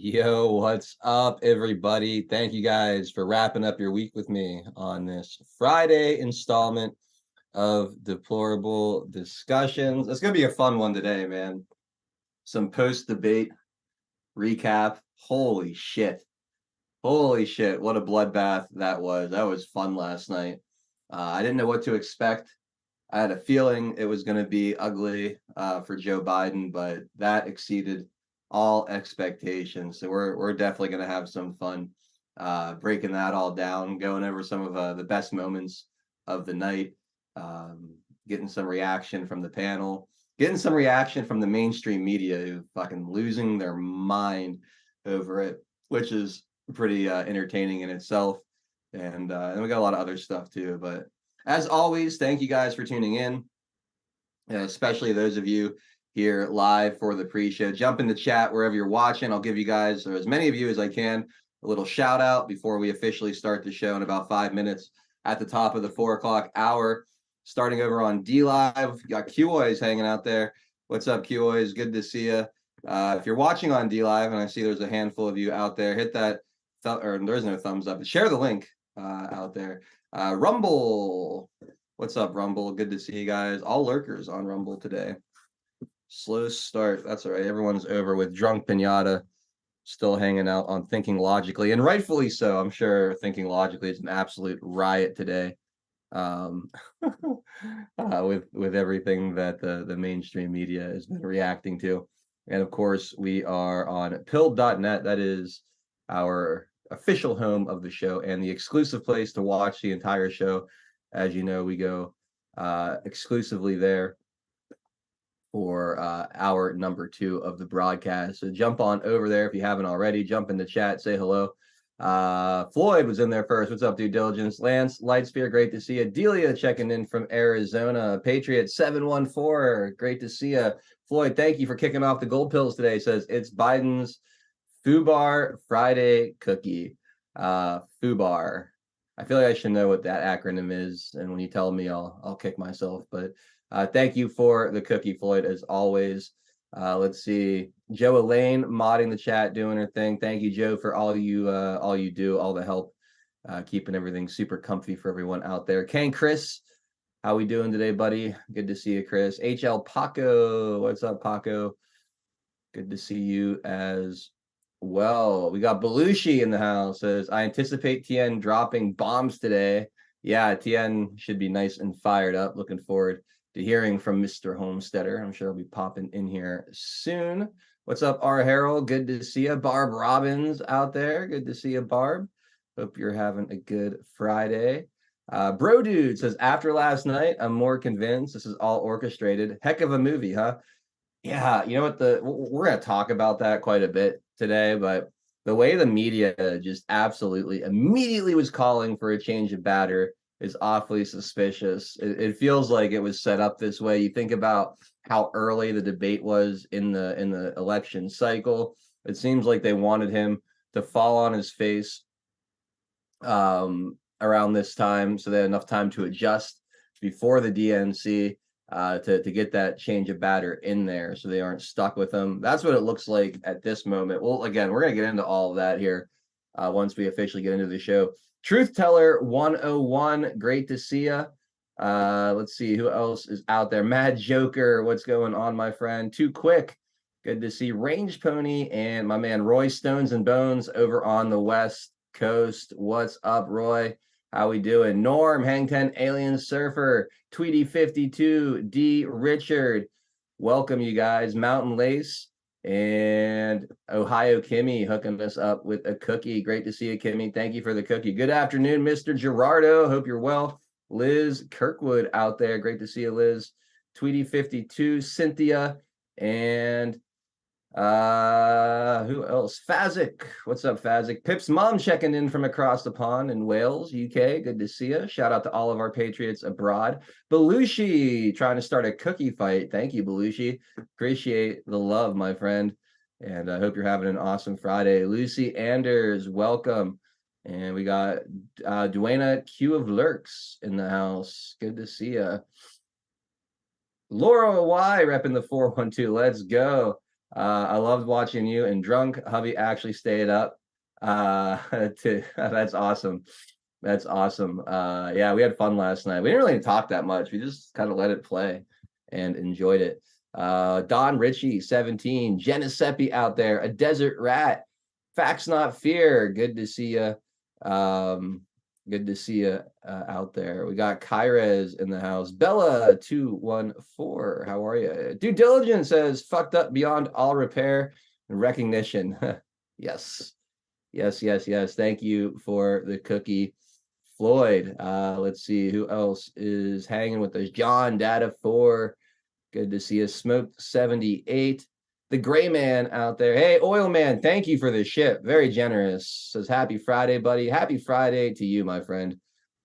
Yo, what's up, everybody? Thank you guys for wrapping up your week with me on this Friday installment of Deplorable Discussions. It's going to be a fun one today, man. Some post-debate recap. Holy shit. Holy shit. What a bloodbath that was. That was fun last night. I didn't know what to expect. I had a feeling it was going to be ugly for Joe Biden, but that exceeded all expectations. So we're definitely going to have some fun breaking that all down, going over some of the best moments of the night, getting some reaction from the panel, getting some reaction from the mainstream media who fucking losing their mind over it, which is pretty entertaining in itself. And we got a lot of other stuff too, but as always, thank you guys for tuning in, especially those of you here live for the pre-show. Jump in the chat wherever you're watching. I'll give you guys, or as many of you as I can, a little shout out before we officially start the show in about 5 minutes at the top of the 4 o'clock hour. Starting over on D Live, got Q-Oys hanging out there. What's up, Q-Oys? Good to see you. If you're watching on D Live, and I see there's a handful of you out there, hit that, or there's no thumbs up. Share the link out there. Rumble, what's up, Rumble? Good to see you guys. All lurkers on Rumble today. Slow start. That's all right. Everyone's over with Drunk Pinata still hanging out on Thinking Logically, and rightfully so. I'm sure Thinking Logically is an absolute riot today, with everything that the mainstream media has been reacting to. And of course, we are on pilled.net. That is our official home of the show and the exclusive place to watch the entire show. As you know, we go exclusively there for hour number 2 of the broadcast. So jump on over there if you haven't already. Jump in the chat, say hello. Floyd was in there first. What's up, due diligence? Lance Lightspear, great to see you. Delia checking in from Arizona. Patriot 714, great to see you. Floyd, thank you for kicking off the gold pills today. Says it's Biden's FUBAR Friday cookie. FUBAR. I feel like I should know what that acronym is, and when you tell me, I'll kick myself. But thank you for the cookie, Floyd, as always. Let's see, Joe Elaine modding the chat, doing her thing. Thank you, Joe, for all you do, all the help, keeping everything super comfy for everyone out there. Kane Chris, how we doing today, buddy? Good to see you, Chris. HL Paco, what's up, Paco? Good to see you as well. We got Belushi in the house. Says, I anticipate TN dropping bombs today. Yeah, TN should be nice and fired up. Looking forward to hearing from Mr. Homesteader. I'm sure he'll be popping in here soon. What's up, R. Harold? Good to see you. Barb Robbins out there. Good to see you, Barb. Hope you're having a good Friday. Bro Dude says, after last night, I'm more convinced this is all orchestrated. Heck of a movie, huh? Yeah, you know what, we're going to talk about that quite a bit today, but the way the media just absolutely immediately was calling for a change of batter is awfully suspicious. It feels like it was set up this way. You think about how early the debate was in the election cycle. It seems like they wanted him to fall on his face around this time, so they had enough time to adjust before the DNC to get that change of batter in there, so they aren't stuck with them. That's what it looks like at this moment. Well, again, we're gonna get into all of that here once we officially get into the show. Truth Teller 101, great to see you. Let's see who else is out there. Mad Joker, what's going on, my friend? Too Quick, good to see. Range Pony and my man Roy Stones and Bones over on the West Coast. What's up, Roy? How we doing? Norm, Hang 10, Alien Surfer, Tweety 52, D Richard. Welcome, you guys. Mountain Lace and Ohio Kimmy hooking us up with a cookie. Great to see you, Kimmy. Thank you for the cookie. Good afternoon, Mr. Gerardo. Hope you're well. Liz Kirkwood out there. Great to see you, Liz. Tweety 52, Cynthia, and who else? Fazik, what's up, Fazik? Pip's mom checking in from across the pond in Wales, UK. Good to see you. Shout out to all of our patriots abroad. Belushi trying to start a cookie fight. Thank you, Belushi. Appreciate the love, my friend, and I hope you're having an awesome Friday. Lucy Anders, welcome. And we got Duena Q of Lurks in the house. Good to see you. Laura Y repping the 412. Let's go. I loved watching you and drunk hubby actually stayed up. That's awesome. That's awesome. Yeah, we had fun last night. We didn't really talk that much. We just kind of let it play and enjoyed it. Don Ritchie, 17, Geneseppe out there, a desert rat. Facts not fear. Good to see you. Good to see you out there. We got Kyrez in the house. Bella 214. How are you? Due diligence says fucked up beyond all repair and recognition. Yes. Yes. Thank you for the cookie. Floyd. Let's see who else is hanging with us. John Data 4. Good to see us. Smoked 78. The gray man out there. Hey, oil man, thank you for the ship. Very generous. Says happy Friday, buddy. Happy Friday to you, my friend.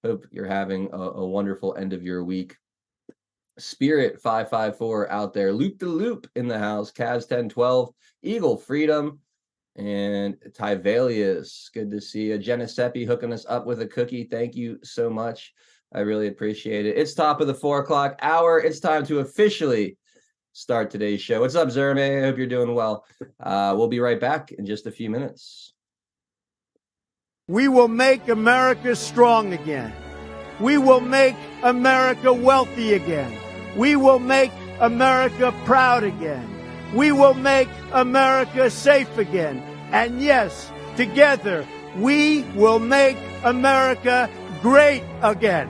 Hope you're having a wonderful end of your week. Spirit 554 out there. Loop the loop in the house. Cavs 1012. Eagle Freedom. And Tivalius. Good to see you. Geneseppe hooking us up with a cookie. Thank you so much. I really appreciate it. It's top of the 4 o'clock hour. It's time to officially start today's show. What's up, Zerme? I hope you're doing well. We'll be right back in just a few minutes. We will make America strong again. We will make America wealthy again. We will make America proud again. We will make America safe again. And yes, together, we will make America great again.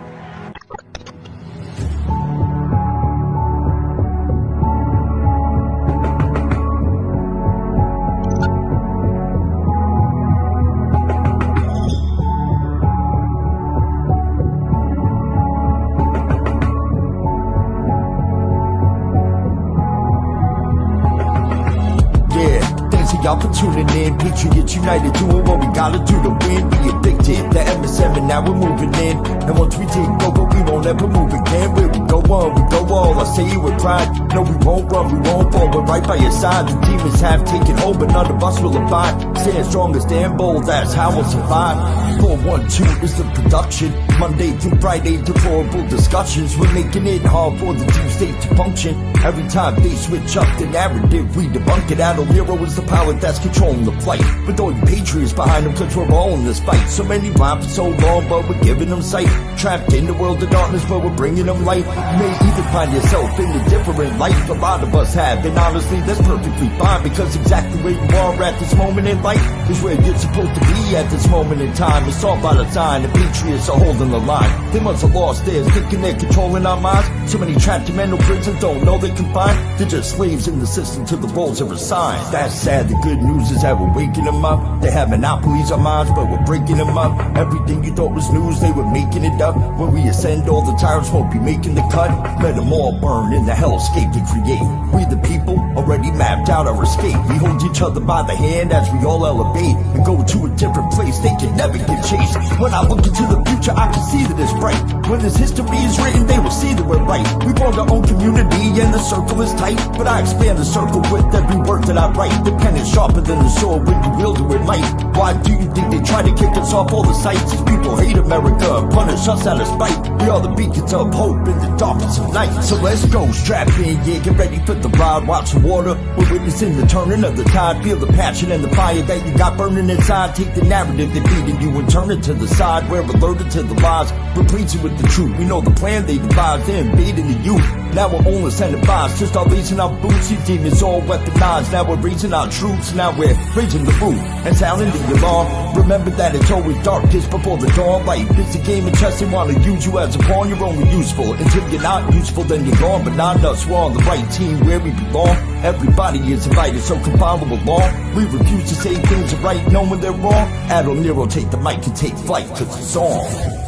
Y'all for tuning in, Patriots United, doing what we gotta do to win. Be addicted, the MS7, now we're moving in. And once we take over, we won't ever move again. Where we go on, we go all, I say it with pride. No, we won't run, we won't fall, we're right by your side. The demons have taken hold, but none of us will abide. Stand strong, stand bold, that's how we'll survive. 412 is the production. Monday through Friday, deplorable discussions. We're making it hard for the deep state to function. Every time they switch up the narrative, we debunk it. Adult hero is the power that's controlling the flight. With all the patriots behind them, cause we're all in this fight. So many rhyme for so long, but we're giving them sight. Trapped in the world of darkness, but we're bringing them light. You may even find yourself in a different life. A lot of us have, and honestly, that's perfectly fine. Because exactly where you are at this moment in life is where you're supposed to be at this moment in time. It's all by design, the patriots are holding the line. They must have lost theirs, thinking they're controlling our minds. So many trapped in mental prisons don't know they can find. They're just slaves in the system to the roles they're assigned. That's sad, the good news is that we're waking them up. They have monopolies on minds, but we're breaking them up. Everything you thought was news, they were making it up. When we ascend, all the tyrants won't be making the cut. Let them all burn in the hellscape they create. We the people already mapped out our escape. We hold each other by the hand as we all elevate and go to a different place. They can never get chased. When I look into the future, I can see that it's bright. When this history is written, they will see that we're right. We formed our own community and the circle is tight. But I expand the circle with every word that I write. The pen is sharper than the sword when you wield it with might. Why do you think they try to kick us off all the sites? These people hate America, punish us out of spite. We are the beacons of hope in the darkness of night. So let's go, strap in, yeah, get ready for the ride. Watch the water, we're witnessing the turning of the tide. Feel the passion and the fire that you got burning inside. Take the narrative they're feeding you and turn it to the side. We're alerted to the lies, replacing with the truth. We know the plan they devised, they're invading the youth. Now we're only sending vibes, just start raising our boots. These demons all weaponized, now we're raising our troops. Now we're raising the roof and sounding the alarm. Remember that it's always darkest before the dawn. Life is a game of chess, they want to use you as a pawn. You're only useful until you're not useful, then you're gone. But not us, we're on the right team where we belong. Everybody is invited, so come follow along. We refuse to say things are right, knowing they're wrong. Adult Nero, take the mic and take flight, cause it's on.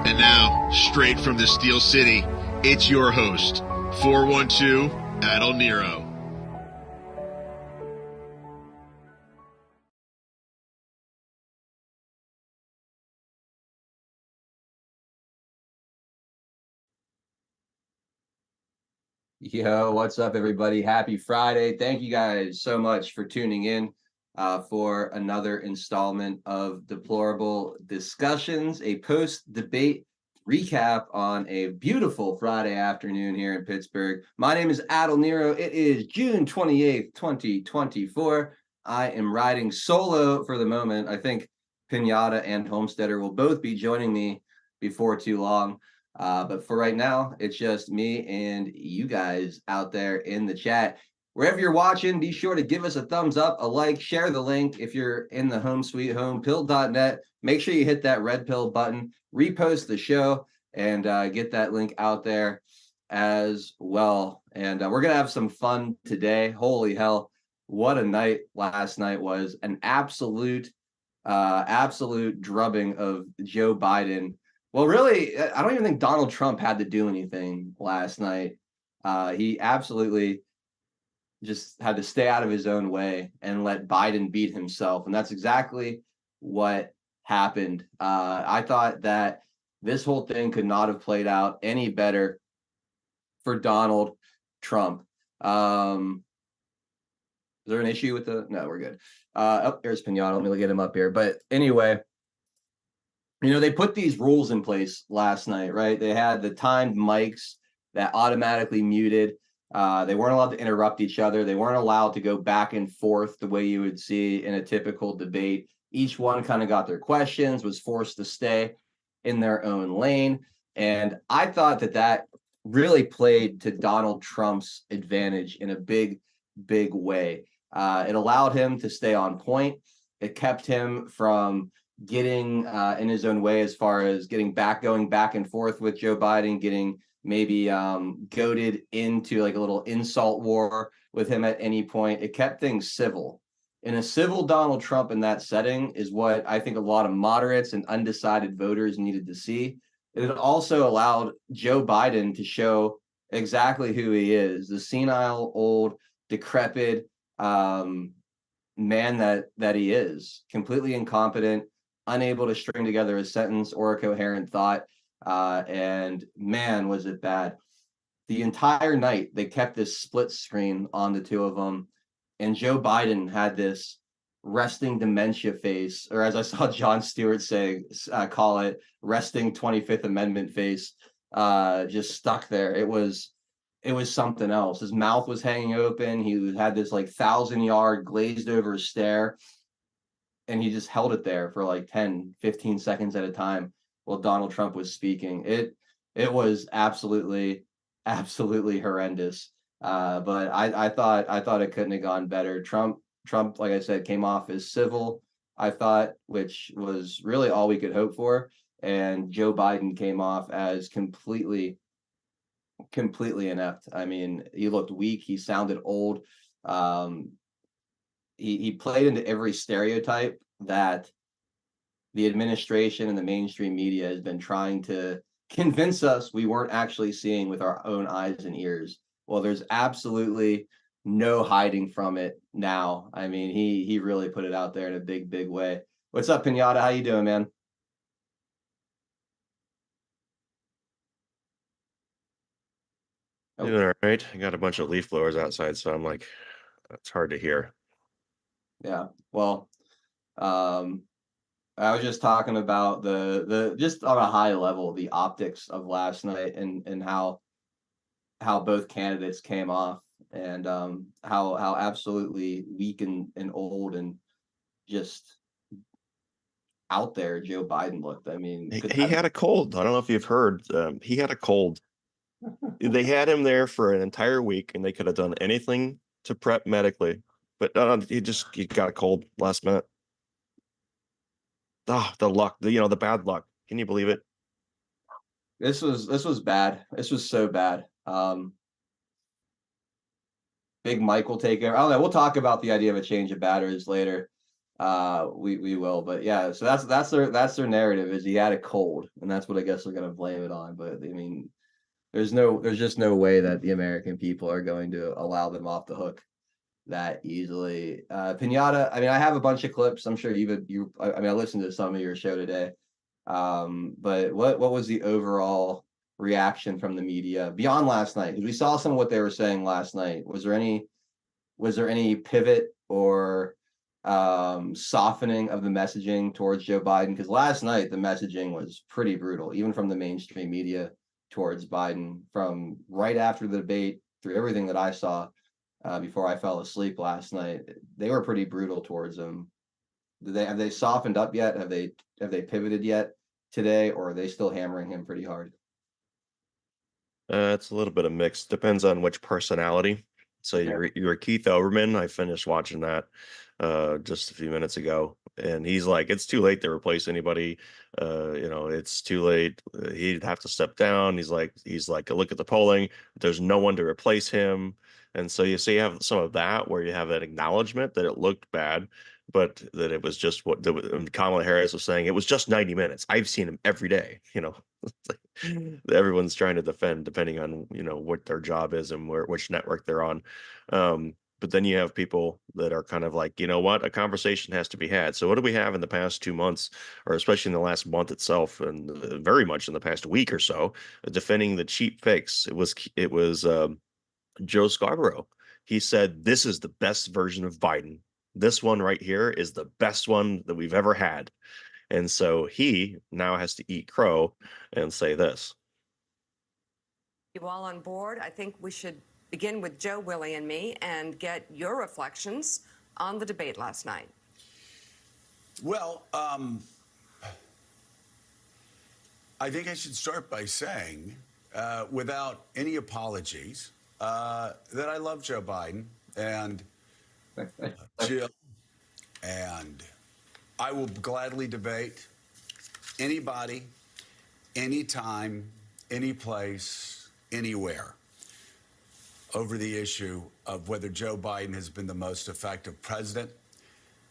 And now, straight from the Steel City, it's your host, 412 Adol Nero. Yo, what's up, everybody? Happy Friday. Thank you guys so much for tuning in for another installment of Deplorable Discussions, a post-debate recap on a beautiful Friday afternoon here in Pittsburgh. My name is Adel Nero. It is June 28th, 2024. I am riding solo for the moment. I think Pinata and Homesteader will both be joining me before too long. But for right now, it's just me and you guys out there in the chat. Wherever you're watching, be sure to give us a thumbs up, a like, share the link. If you're in the home sweet home, pill.net, make sure you hit that red pill button, repost the show, and get that link out there as well. And we're going to have some fun today. Holy hell, what a night last night was. An absolute drubbing of Joe Biden. Well, really, I don't even think Donald Trump had to do anything last night. He absolutely just had to stay out of his own way and let Biden beat himself. And that's exactly what happened. I thought that this whole thing could not have played out any better for Donald Trump. Is there an issue with the? No, we're good. There's Pinata. Let me get him up here. But anyway, they put these rules in place last night, right? They had the timed mics that automatically muted. They weren't allowed to interrupt each other. They weren't allowed to go back and forth the way you would see in a typical debate. Each one kind of got their questions, was forced to stay in their own lane. And I thought that really played to Donald Trump's advantage in a big, big way. It allowed him to stay on point. It kept him from getting in his own way as far as going back and forth with Joe Biden, getting maybe goaded into like a little insult war with him at any point. It kept things civil. And a civil Donald Trump in that setting is what I think a lot of moderates and undecided voters needed to see. It also allowed Joe Biden to show exactly who he is, the senile, old, decrepit man that he is, completely incompetent, unable to string together a sentence or a coherent thought. And man, was it bad. The entire night, they kept this split screen on the two of them. And Joe Biden had this resting dementia face, or as I saw Jon Stewart call it, resting 25th Amendment face, just stuck there. It was something else. His mouth was hanging open. He had this like 1,000-yard glazed over stare. And he just held it there for like 10, 15 seconds at a time while Donald Trump was speaking. It was absolutely horrendous. But I thought it couldn't have gone better. Trump, like I said, came off as civil, I thought, which was really all we could hope for. And Joe Biden came off as completely inept. I mean, he looked weak. He sounded old. He played into every stereotype that the administration and the mainstream media has been trying to convince us we weren't actually seeing with our own eyes and ears. Well, there's absolutely no hiding from it now. I mean, he really put it out there in a big, big way. What's up, Pinata? How you doing, man? Doing all right. I got a bunch of leaf blowers outside, so I'm like, it's hard to hear. Yeah. Well, I was just talking about the just on a high level, the optics of last night and how both candidates came off, and how absolutely weak and old and just out there Joe Biden looked. I mean, He had a cold. I don't know if you've heard. He had a cold. They had him there for an entire week, and they could have done anything to prep medically, but he got a cold last minute. Oh, the luck, the bad luck. Can you believe it? This was bad. This was so bad. Big Mike will take over. I don't know. We'll talk about the idea of a change of batteries later. We will, but yeah. So that's their narrative is he had a cold, and that's what I guess they're gonna blame it on. But I mean, there's just no way that the American people are going to allow them off the hook that easily. Pinata, I mean, I have a bunch of clips. I'm sure I listened to some of your show today. But what was the overall reaction from the media beyond last night? Because we saw some of what they were saying last night. Was there any pivot or softening of the messaging towards Joe Biden, because last night the messaging was pretty brutal, even from the mainstream media towards Biden, from right after the debate through everything that I saw before I fell asleep last night. They were pretty brutal towards him. Have they softened up yet? Have they pivoted yet today, or are they still hammering him pretty hard? It's a little bit of mix. Depends on which personality. So Okay. you're Keith Olbermann. I finished watching that just a few minutes ago, and he's like, it's too late to replace anybody. It's too late. He'd have to step down. He's like, look at the polling. There's no one to replace him, and so you have some of that where you have that acknowledgement that it looked bad, but that it was just and Kamala Harris was saying it was just 90 minutes. I've seen him every day. It's like everyone's trying to defend depending on what their job is and which network they're on. But then you have people that are kind of like, what, a conversation has to be had. So what do we have in the past 2 months, or especially in the last month itself, and very much in the past week or so, defending the cheap fakes? It was Joe Scarborough. He said this is the best version of Biden. This one right here is the best one that we've ever had. And so he now has to eat crow and say this. You all on board? I think we should begin with Joe, Willie, and me and get your reflections on the debate last night. Well, I think I should start by saying, without any apologies, that I love Joe Biden and Jill, and I will gladly debate anybody, anytime, any place, anywhere over the issue of whether Joe Biden has been the most effective president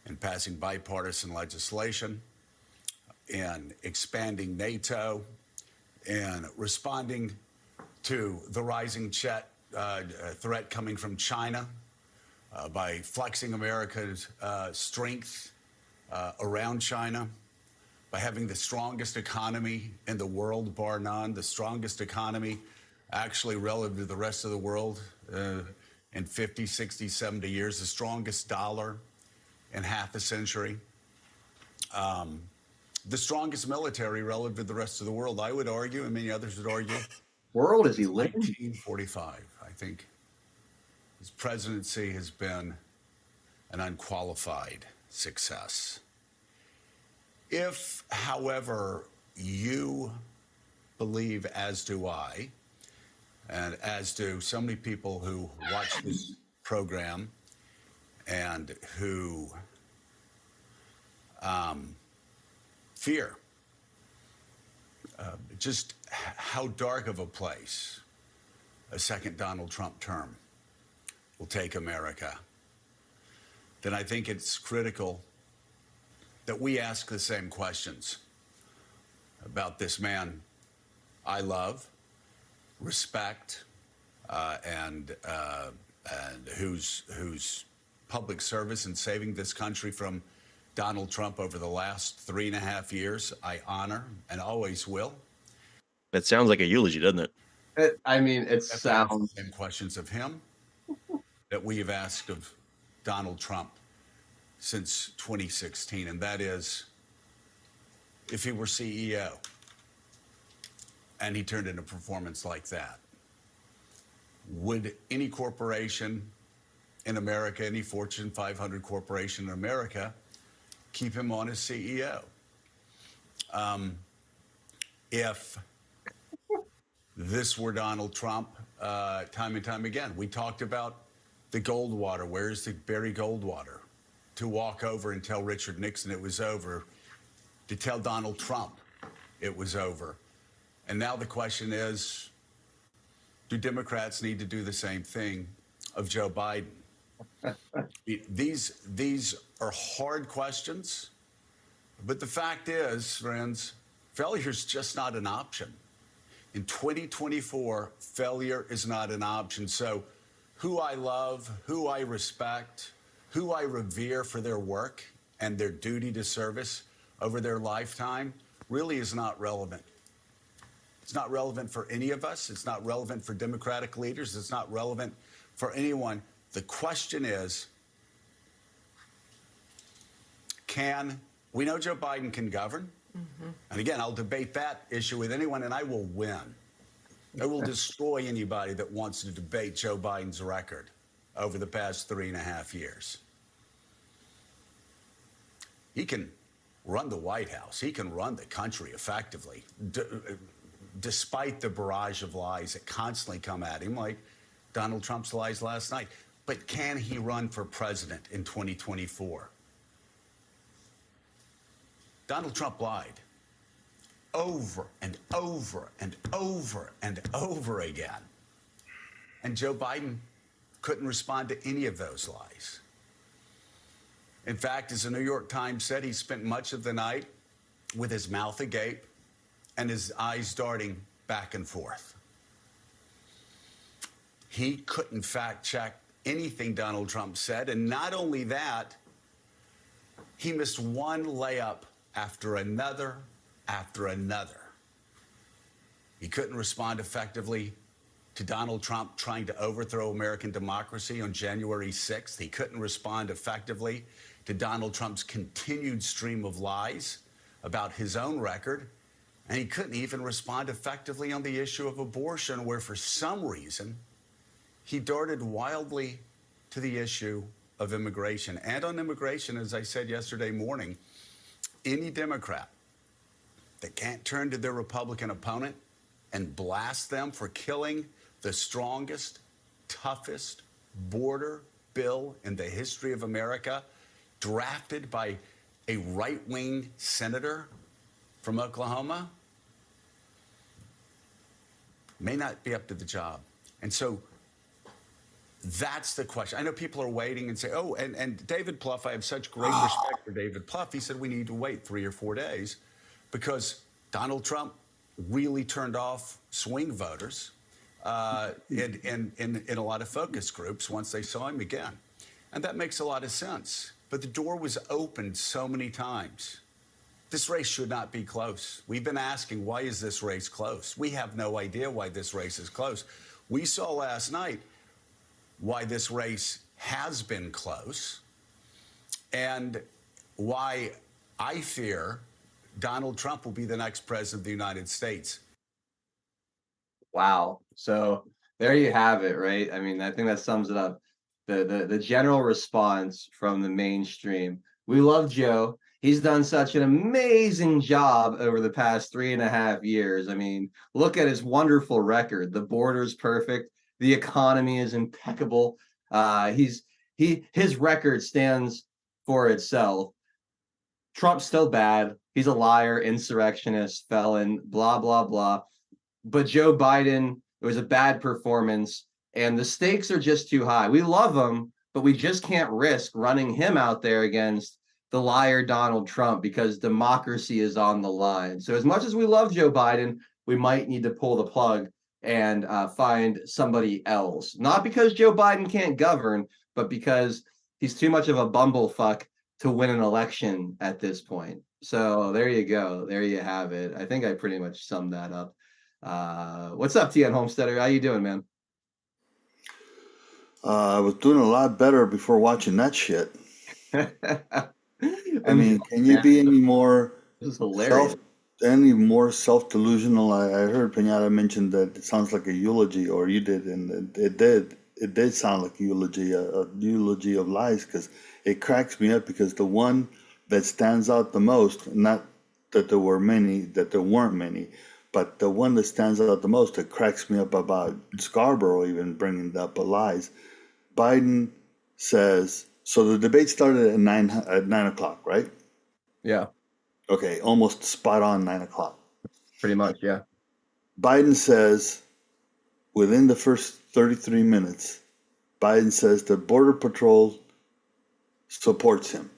in passing bipartisan legislation, in expanding NATO, in responding to the rising threat coming from China by flexing America's strength around China, by having the strongest economy in the world, bar none, the strongest economy actually relative to the rest of the world in 50, 60, 70 years, the strongest dollar in half a century, the strongest military relative to the rest of the world, I would argue, and many others would argue. World is he living? 1945, I think his presidency has been an unqualified success. If, however, you believe, as do I, and as do so many people who watch this program and who fear just how dark of a place a second Donald Trump term will take America, then I think it's critical that we ask the same questions about this man I love, respect, and whose public service in saving this country from Donald Trump over the last 3.5 years I honor and always will. It sounds like a eulogy, doesn't it? It Have to ask the sounds. same questions of him that we have asked of Donald Trump since 2016, and that is, if he were CEO and he turned in a performance like that, would any corporation in America, any Fortune 500 corporation in America, keep him on as CEO? If this were Donald Trump, time and time again, we talked about the Goldwater. Where's the Barry Goldwater? To walk over and tell Richard Nixon it was over, to tell Donald Trump it was over. And now the question is, do Democrats need to do the same thing of Joe Biden? These are hard questions, but the fact is, friends, failure is just not an option. In 2024, failure is not an option. So who I love, who I respect, who I revere for their work and their duty to service over their lifetime really is not relevant. It's not relevant for any of us. It's not relevant for Democratic leaders. It's not relevant for anyone. The question is, We know Joe Biden can govern. And again, I'll debate that issue with anyone, and I will win. I will destroy anybody that wants to debate Joe Biden's record over the past 3.5 years. He can run the White House. He can run the country effectively, despite the barrage of lies that constantly come at him, like Donald Trump's lies last night. But can he run for president in 2024? Donald Trump lied over and over and over and over again. And Joe Biden couldn't respond to any of those lies. In fact, as the New York Times said, he spent much of the night with his mouth agape and his eyes darting back and forth. He couldn't fact check anything Donald Trump said. And not only that, he missed one layup after another after another. He couldn't respond effectively to Donald Trump trying to overthrow American democracy on January 6th. He couldn't respond effectively to Donald Trump's continued stream of lies about his own record. And he couldn't even respond effectively on the issue of abortion, where for some reason he darted wildly to the issue of immigration. And on immigration, as I said yesterday morning, any Democrat that can't turn to their Republican opponent and blast them for killing the strongest, toughest border bill in the history of America, drafted by a right-wing senator from Oklahoma, may not be up to the job. And so that's the question. I know people are waiting and say, oh, and David Plouffe, I have such great respect for David Plouffe. He said we need to wait 3 or 4 days because Donald Trump really turned off swing voters in a lot of focus groups once they saw him again. And that makes a lot of sense. But the door was opened so many times. This race should not be close. We've been asking, why is this race close? We have no idea why this race is close. We saw last night why this race has been close and why I fear Donald Trump will be the next president of the United States. Wow. So there you have it, right? I mean, I think that sums it up. The general response from the mainstream. We love Joe. He's done such an amazing job over the past 3.5 years. I mean, look at his wonderful record. The border's perfect. The economy is impeccable. His record stands for itself. Trump's still bad. He's a liar, insurrectionist, felon, blah, blah, blah. But Joe Biden, it was a bad performance, and the stakes are just too high. We love him, but we just can't risk running him out there against the liar Donald Trump because democracy is on the line. So as much as we love Joe Biden, we might need to pull the plug and find somebody else. Not because Joe Biden can't govern, but because he's too much of a bumblefuck to win an election at this point. So there you go. There you have it. I think I pretty much summed that up. What's up, TN Homesteader? How you doing, man? I was doing a lot better before watching that shit. I mean, can you be any more This is hilarious. Self-delusional? I heard Pinata mention that it sounds like a eulogy, or you did, and it did sound like a eulogy of lies, because it cracks me up, because the one that stands out the most, not that there weren't many, but the one that stands out the most that cracks me up about Scarborough even bringing up lies. Biden says, so the debate started at 9 o'clock, right? Yeah, Okay, almost spot on 9 o'clock. pretty much. Yeah. Biden says, within the first 33 minutes, Biden says the Border Patrol supports him,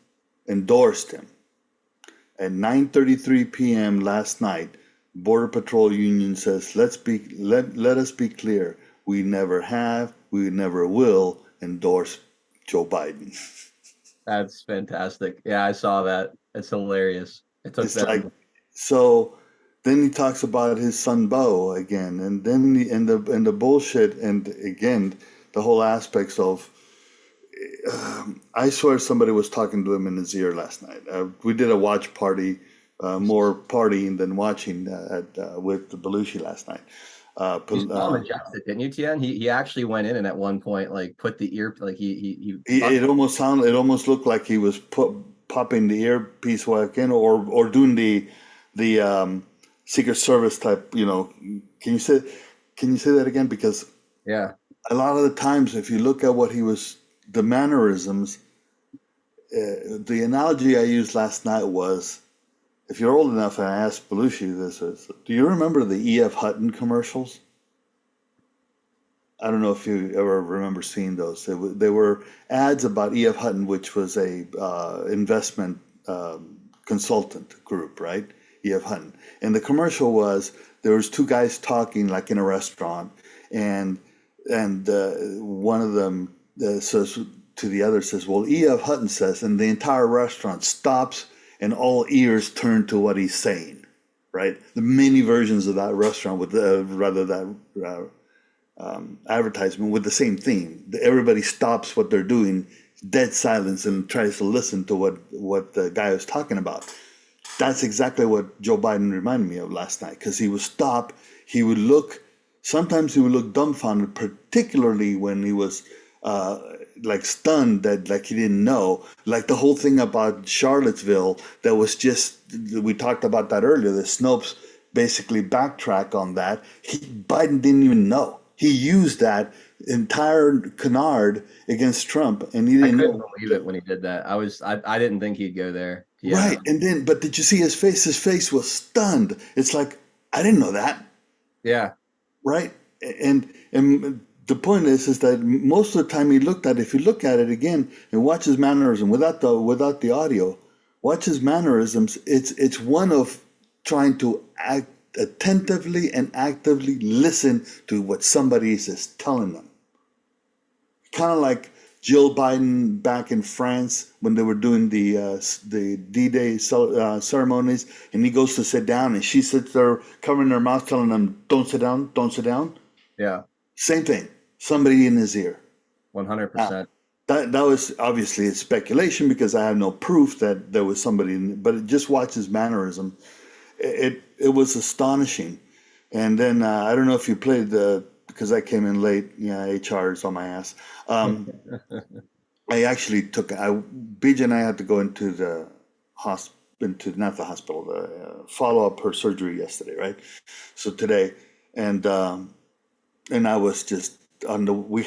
endorsed him. At 9:33 p.m. last night, Border Patrol Union says, let us be clear, we never have, we never will endorse Joe Biden. That's fantastic. Yeah, I saw that. It's hilarious. It took It's that. like, so then he talks about his son Bo again, and then the bullshit, and again the whole aspects of I swear somebody was talking to him in his ear last night. We did a watch party, more partying than watching with Belushi last night. You saw him adjust it, didn't you, Tien? He actually went in and at one point like put the ear like it almost looked like he was popping the earpiece back in or doing the Secret Service type. Can you say that again? Because yeah, a lot of the times, if you look at what he was, the mannerisms, the analogy I used last night was, if you're old enough, and I asked Belushi this, do you remember the E.F. Hutton commercials? I don't know if you ever remember seeing those. They were ads about E.F. Hutton, which was a investment consultant group, right? E.F. Hutton. And the commercial was, there was two guys talking like in a restaurant, and one of them says to the other, says, well, E.F. Hutton says, and the entire restaurant stops and all ears turn to what he's saying, right? The many versions of that restaurant with advertisement with the same theme. Everybody stops what they're doing, dead silence, and tries to listen to what the guy was talking about. That's exactly what Joe Biden reminded me of last night, because he would stop, sometimes he would look dumbfounded, particularly when he was like stunned that like he didn't know, like the whole thing about Charlottesville that was just, we talked about that earlier, the Snopes basically backtrack on that. Biden didn't even know. He used that entire canard against Trump, and he didn't couldn't believe it when he did that. I didn't think he'd go there. Yeah. Right, and then, but did you see his face? His face was stunned. It's like, I didn't know that. Yeah. Right, and the point is that most of the time he looked at it, if you look at it again and watch his mannerism without the audio, watch his mannerisms. It's one of trying to act attentively and actively listen to what somebody is telling them. Kind of like Jill Biden back in France when they were doing the D-Day ceremonies, and he goes to sit down, and she sits there covering her mouth, telling them, "Don't sit down, don't sit down." Yeah. Same thing. Somebody in his ear. 100%. That was obviously a speculation because I have no proof that there was somebody but just watch his mannerism. It was astonishing. And then I don't know if you played because I came in late. Yeah, HR is on my ass. I actually BJ and I had to go into the not the hospital, the follow up her surgery yesterday, right? So today, and I was just we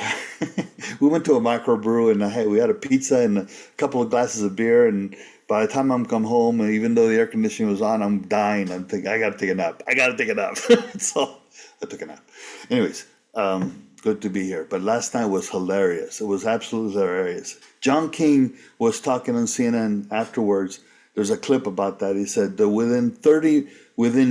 went to a microbrew, and we had a pizza and a couple of glasses of beer, and by the time I'm come home, and even though the air conditioning was on, I'm dying. I'm thinking, I gotta take a nap. So I took a nap. Anyways, good to be here. But last night was hilarious. It was absolutely hilarious. John King was talking on CNN afterwards. There's a clip about that. He said that within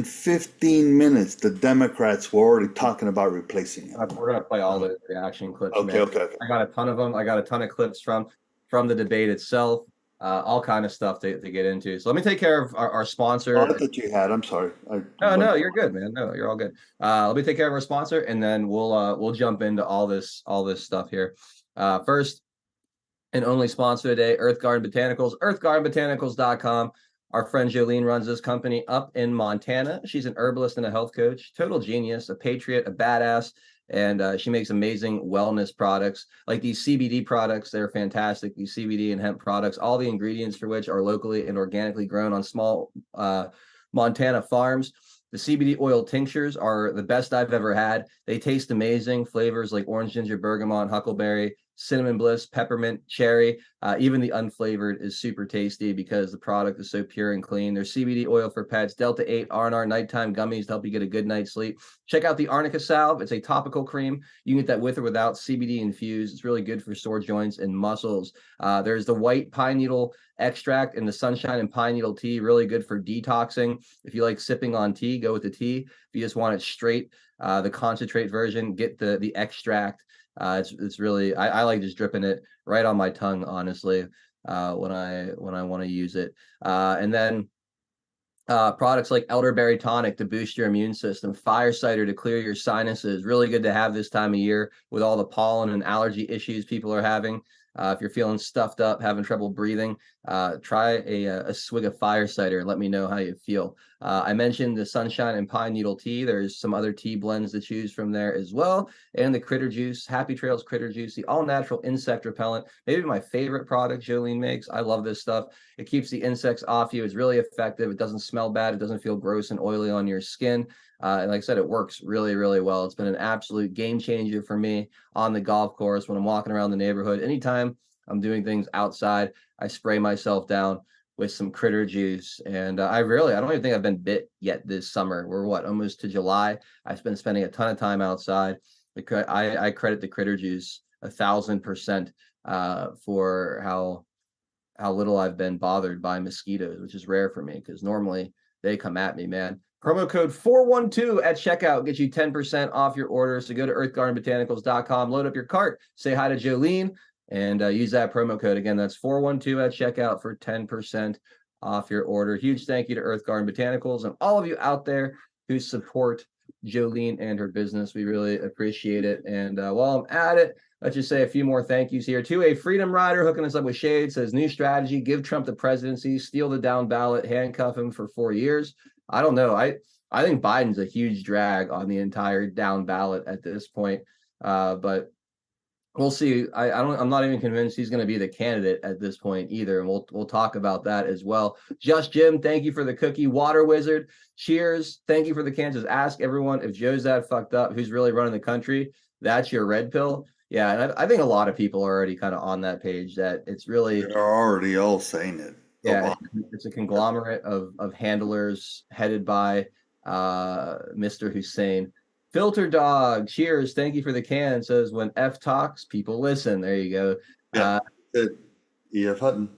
15 minutes, the Democrats were already talking about replacing him. We're going to play all the reaction clips. Okay, man. okay. I got a ton of them. I got a ton of clips from the debate itself, all kind of stuff to get into. So let me take care of our sponsor. Oh, I thought you had. I'm sorry. No, you're good, man. No, you're all good. Let me take care of our sponsor, and then we'll jump into all this stuff here. First and only sponsor today, Earth Garden Botanicals, earthgardenbotanicals.com. Our friend Jolene runs this company up in Montana. She's an herbalist and a health coach, total genius, a patriot, a badass, and she makes amazing wellness products like these CBD products. They're fantastic. These CBD and hemp products, all the ingredients for which are locally and organically grown on small Montana farms. The CBD oil tinctures are the best I've ever had. They taste amazing. Flavors like orange ginger, bergamot, huckleberry, cinnamon bliss, peppermint, cherry. Even the unflavored is super tasty because the product is so pure and clean. There's CBD oil for pets, Delta 8 R&R nighttime gummies to help you get a good night's sleep. Check out the Arnica salve. It's a topical cream. You can get that with or without CBD infused. It's really good for sore joints and muscles. There's the white pine needle extract and the sunshine and pine needle tea, really good for detoxing. If you like sipping on tea, go with the tea. If you just want it straight, the concentrate version, get the extract. It's really, I like just dripping it right on my tongue, honestly, when I want to use it. And then products like elderberry tonic to boost your immune system, fire cider to clear your sinuses. Really good to have this time of year with all the pollen and allergy issues people are having. If you're feeling stuffed up, having trouble breathing, try a swig of fire cider and let me know how you feel. I mentioned the Sunshine and Pine Needle tea. There's some other tea blends to choose from there as well. And the Critter Juice, Happy Trails Critter Juice, the all-natural insect repellent. Maybe my favorite product Jolene makes. I love this stuff. It keeps the insects off you. It's really effective. It doesn't smell bad. It doesn't feel gross and oily on your skin. And like I said, it works really, really well. It's been an absolute game changer for me on the golf course when I'm walking around the neighborhood. Anytime I'm doing things outside, I spray myself down with some Critter Juice. And I don't even think I've been bit yet this summer. We're almost to July. I've been spending a ton of time outside. I credit the Critter Juice 1,000% for how little I've been bothered by mosquitoes, which is rare for me because normally they come at me, man. Promo code 412 at checkout gets you 10% off your order. So go to earthgardenbotanicals.com, load up your cart, say hi to Jolene, and use that promo code. Again, that's 412 at checkout for 10% off your order. Huge thank you to Earth Garden Botanicals and all of you out there who support Jolene and her business. We really appreciate it. And while I'm at it, let's just say a few more thank yous here. To a Freedom Rider hooking us up with shade, says new strategy, give Trump the presidency, steal the down ballot, handcuff him for 4 years. I don't know. I think Biden's a huge drag on the entire down ballot at this point. But we'll see. I'm not even convinced he's going to be the candidate at this point either. And we'll talk about that as well. Just Jim, thank you for the cookie. Water Wizard, cheers. Thank you for the Kansas. Ask everyone if Joe's that fucked up, who's really running the country. That's your red pill. Yeah, and I think a lot of people are already kind of on that page that it's really They're already all saying it. yeah, it's a conglomerate of handlers headed by Mr. Hussein. Filter Dog, cheers. Thank you for the can. Says when F talks, people listen. There you go. Yeah. EF Hutton.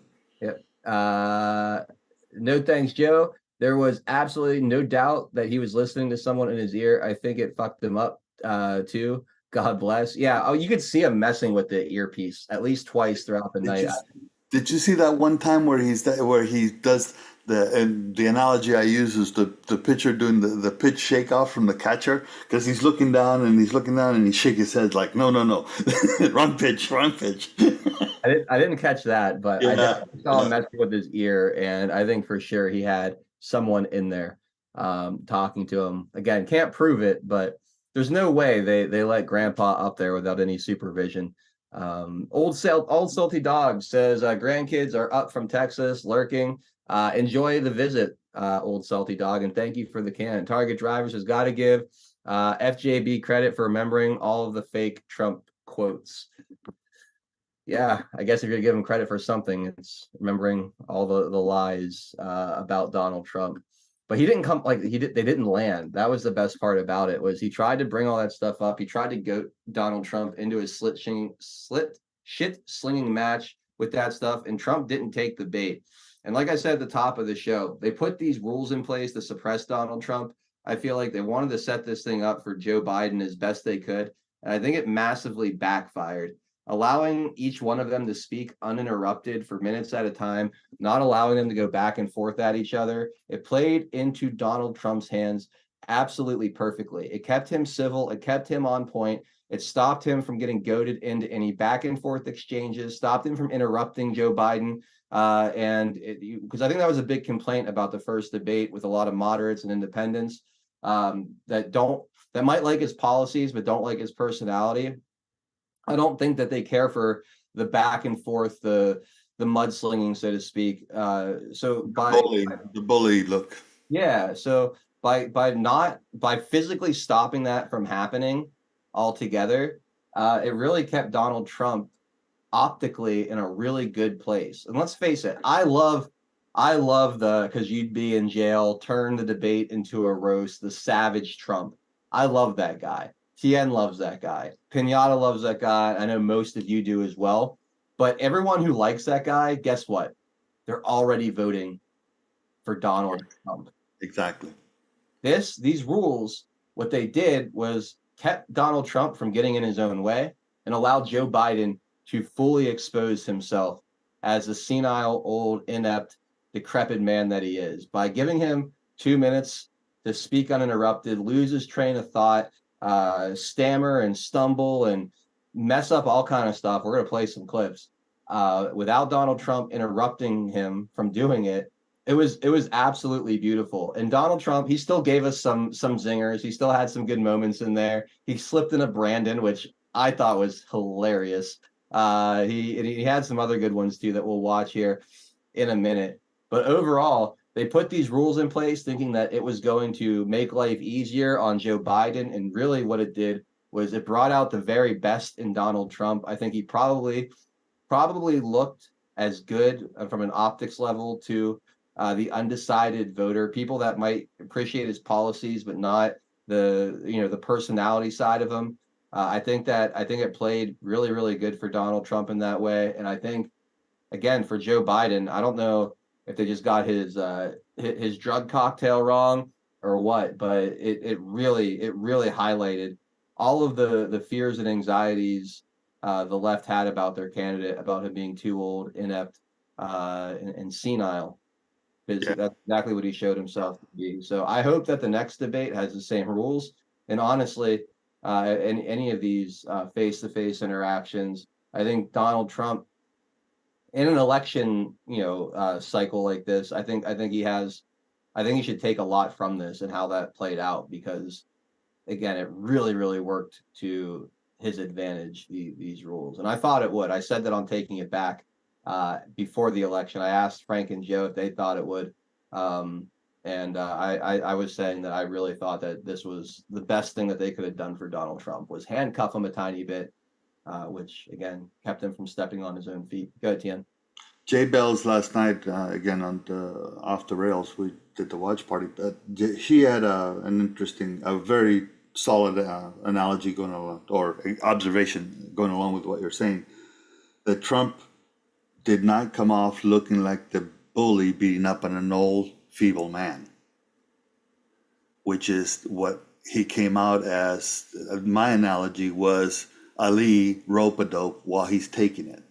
Yep. No thanks, Joe. There was absolutely no doubt that he was listening to someone in his ear. I think it fucked him up too. God bless. Yeah. Oh, you could see him messing with the earpiece at least twice throughout the night. Did you see that one time where he does the analogy I use is the pitcher doing the pitch shake off from the catcher because he's looking down and he shake his head like no wrong pitch. I didn't catch that, but I definitely saw him messing with his ear, and I think for sure he had someone in there talking to him. Again, can't prove it, but there's no way they let Grandpa up there without any supervision. Old Salty Dog says grandkids are up from Texas lurking. Enjoy the visit, Old Salty Dog, and thank you for the can. Target Drivers has got to give FJB credit for remembering all of the fake Trump quotes. Yeah, I guess if you're giving credit for something, it's remembering all the lies about Donald Trump. But he didn't come they didn't land. That was the best part about it, was he tried to bring all that stuff up. He tried to goat Donald Trump into a shit slinging match with that stuff, and Trump didn't take the bait. And like I said at the top of the show, they put these rules in place to suppress Donald Trump. I feel like they wanted to set this thing up for Joe Biden as best they could. And I think it massively backfired. Allowing each one of them to speak uninterrupted for minutes at a time, not allowing them to go back and forth at each other, it played into Donald Trump's hands absolutely perfectly. It kept him civil. It kept him on point. It stopped him from getting goaded into any back and forth exchanges, stopped him from interrupting Joe Biden. Because I think that was a big complaint about the first debate with a lot of moderates and independents that might like his policies, but don't like his personality. I don't think that they care for the back and forth, the mudslinging, so to speak. The bully look. Yeah. So by physically stopping that from happening altogether, it really kept Donald Trump optically in a really good place. And let's face it, I love because you'd be in jail, turn the debate into a roast, the savage Trump. I love that guy. Tien loves that guy. Pinata loves that guy. I know most of you do as well. But everyone who likes that guy, guess what? They're already voting for Donald Trump. Exactly. These rules, what they did was kept Donald Trump from getting in his own way and allowed Joe Biden to fully expose himself as the senile, old, inept, decrepit man that he is. By giving him 2 minutes to speak uninterrupted, lose his train of thought, stammer and stumble and mess up all kind of stuff. We're going to play some clips. without Donald Trump interrupting him from doing it. It was absolutely beautiful. And Donald Trump, he still gave us some zingers. He still had some good moments in there. He slipped in a Brandon, which I thought was hilarious. He had some other good ones too that we'll watch here in a minute. But overall, they put these rules in place thinking that it was going to make life easier on Joe Biden. And really what it did was it brought out the very best in Donald Trump. I think he probably looked as good from an optics level to the undecided voter, people that might appreciate his policies, but not the personality side of him. I think it played really, really good for Donald Trump in that way. And I think, again, for Joe Biden, I don't know if they just got his drug cocktail wrong or what, but it really highlighted all of the fears and anxieties the left had about their candidate, about him being too old, inept, and senile. Because that's exactly what he showed himself to be. So I hope that the next debate has the same rules. And honestly, in any of these face-to-face interactions, I think Donald Trump, in an election, cycle like this, I think he should take a lot from this and how that played out, because again, it really, really worked to his advantage, these rules. And I thought it would. I said that on Taking It Back before the election. I asked Frank and Joe if they thought it would. I was saying that I really thought that this was the best thing that they could have done for Donald Trump, was handcuff him a tiny bit, which, again, kept him from stepping on his own feet. Go ahead, Tien. Jay Bell's last night, again, on Off the Rails, we did the watch party. He had a very solid analogy going along, or observation going along with what you're saying, that Trump did not come off looking like the bully beating up on an old, feeble man, which is what he came out as. My analogy was Ali rope-a-dope while he's taking it.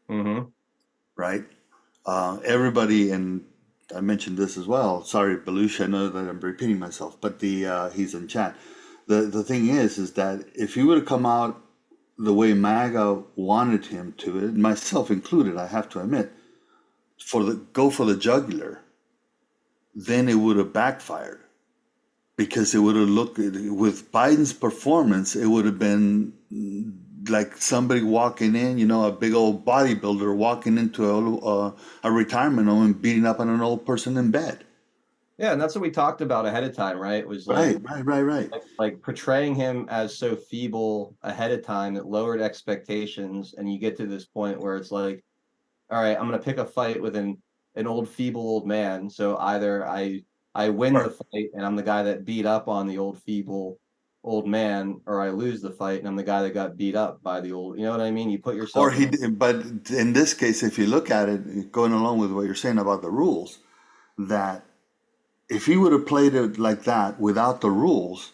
Mm-hmm. Right? Everybody, and I mentioned this as well. Sorry, Belushi, I know that I'm repeating myself, but he's in chat. The thing is that if he would have come out the way MAGA wanted him to, and myself included, I have to admit, go for the jugular, then it would have backfired, because it would have looked, with Biden's performance, it would have been like somebody walking in, a big old bodybuilder walking into a retirement home and beating up on an old person in bed. Yeah, and that's what we talked about ahead of time, right? It was like, right. Like portraying him as so feeble ahead of time that lowered expectations, and you get to this point where it's like, all right, I'm gonna pick a fight with an old feeble old man. So either I win the fight and I'm the guy that beat up on the old feeble old man, or I lose the fight and I'm the guy that got beat up by the old. You know what I mean? You put yourself. But in this case, if you look at it, going along with what you're saying about the rules, that if he would have played it like that without the rules,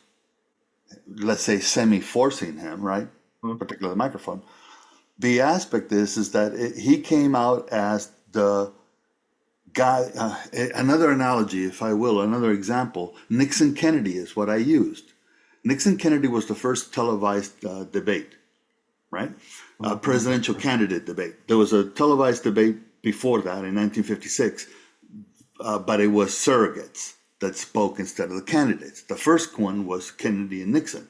let's say semi-forcing him, right, particularly the microphone, the aspect is that he came out as the guy. Another analogy, if I will, another example, Nixon Kennedy is what I used. Nixon Kennedy was the first televised debate, right? Presidential candidate debate. There was a televised debate before that in 1956, but it was surrogates that spoke instead of the candidates. The first one was Kennedy and Nixon.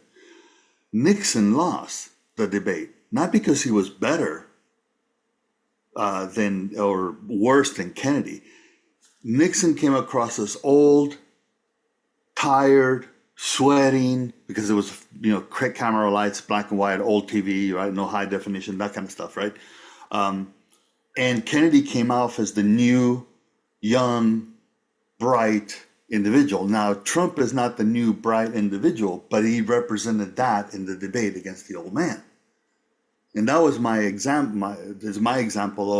Nixon lost the debate, not because he was better or worse than Kennedy. Nixon came across as old, tired, sweating, because it was, quick camera lights, black and white, old TV, right? No high definition, that kind of stuff, right? And Kennedy came off as the new, young, bright individual. Now, Trump is not the new, bright individual, but he represented that in the debate against the old man. And that was my example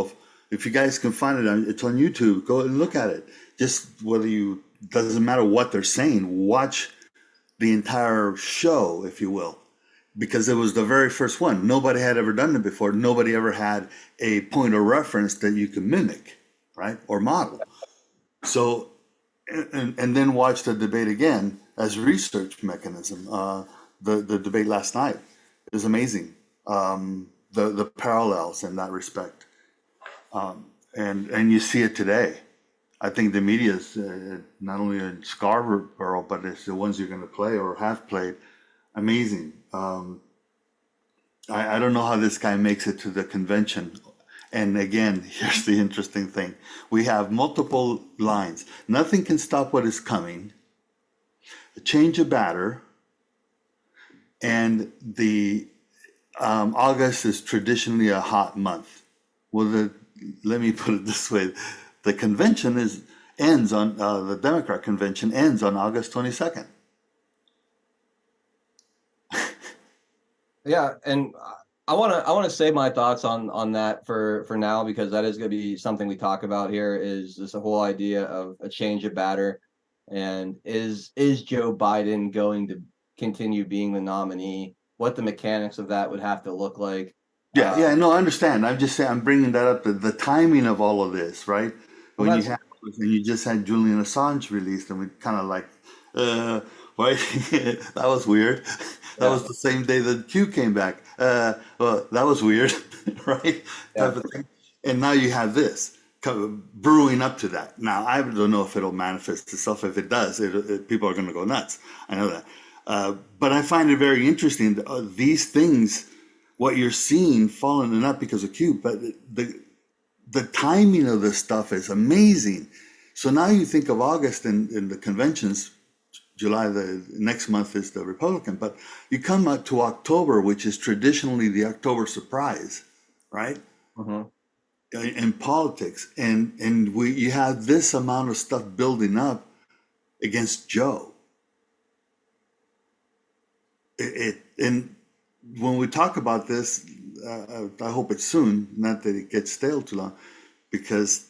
of, if you guys can find it, it's on YouTube, go and look at it. Just doesn't matter what they're saying, watch the entire show, if you will, because it was the very first one. Nobody had ever done it before. Nobody ever had a point of reference that you can mimic, right, or model. So, and then watch the debate again as research mechanism. The debate last night is amazing. The parallels in that respect. And you see it today. I think the media is not only in Scarborough, but it's the ones you're going to play or have played. Amazing. I don't know how this guy makes it to the convention. And again, here's the interesting thing. We have multiple lines. Nothing can stop what is coming. A change of batter. And the August is traditionally a hot month. Well, let me put it this way. The convention ends on the Democrat convention ends on August 22nd. Yeah, and I want to say my thoughts on that for now, because that is going to be something we talk about here, is this whole idea of a change of batter, and is Joe Biden going to continue being the nominee? What the mechanics of that would have to look like? Yeah, no, I understand. I'm just saying, I'm bringing that up, the timing of all of this, right? Well, When you just had Julian Assange released, and we kind of like, right? That was weird. That was the same day that Q came back. Well, that was weird, right? Yeah. Type of thing. And now you have this brewing up to that. Now, I don't know if it'll manifest itself. If it does, people are going to go nuts. I know that. But I find it very interesting. These things, what you're seeing falling up because of Q, but the timing of this stuff is amazing. So now you think of August and the conventions. July, the next month is the Republican, but you come up to October, which is traditionally the October surprise, right? In politics, and you have this amount of stuff building up against Joe. And when we talk about this, I hope it's soon, not that it gets stale too long, because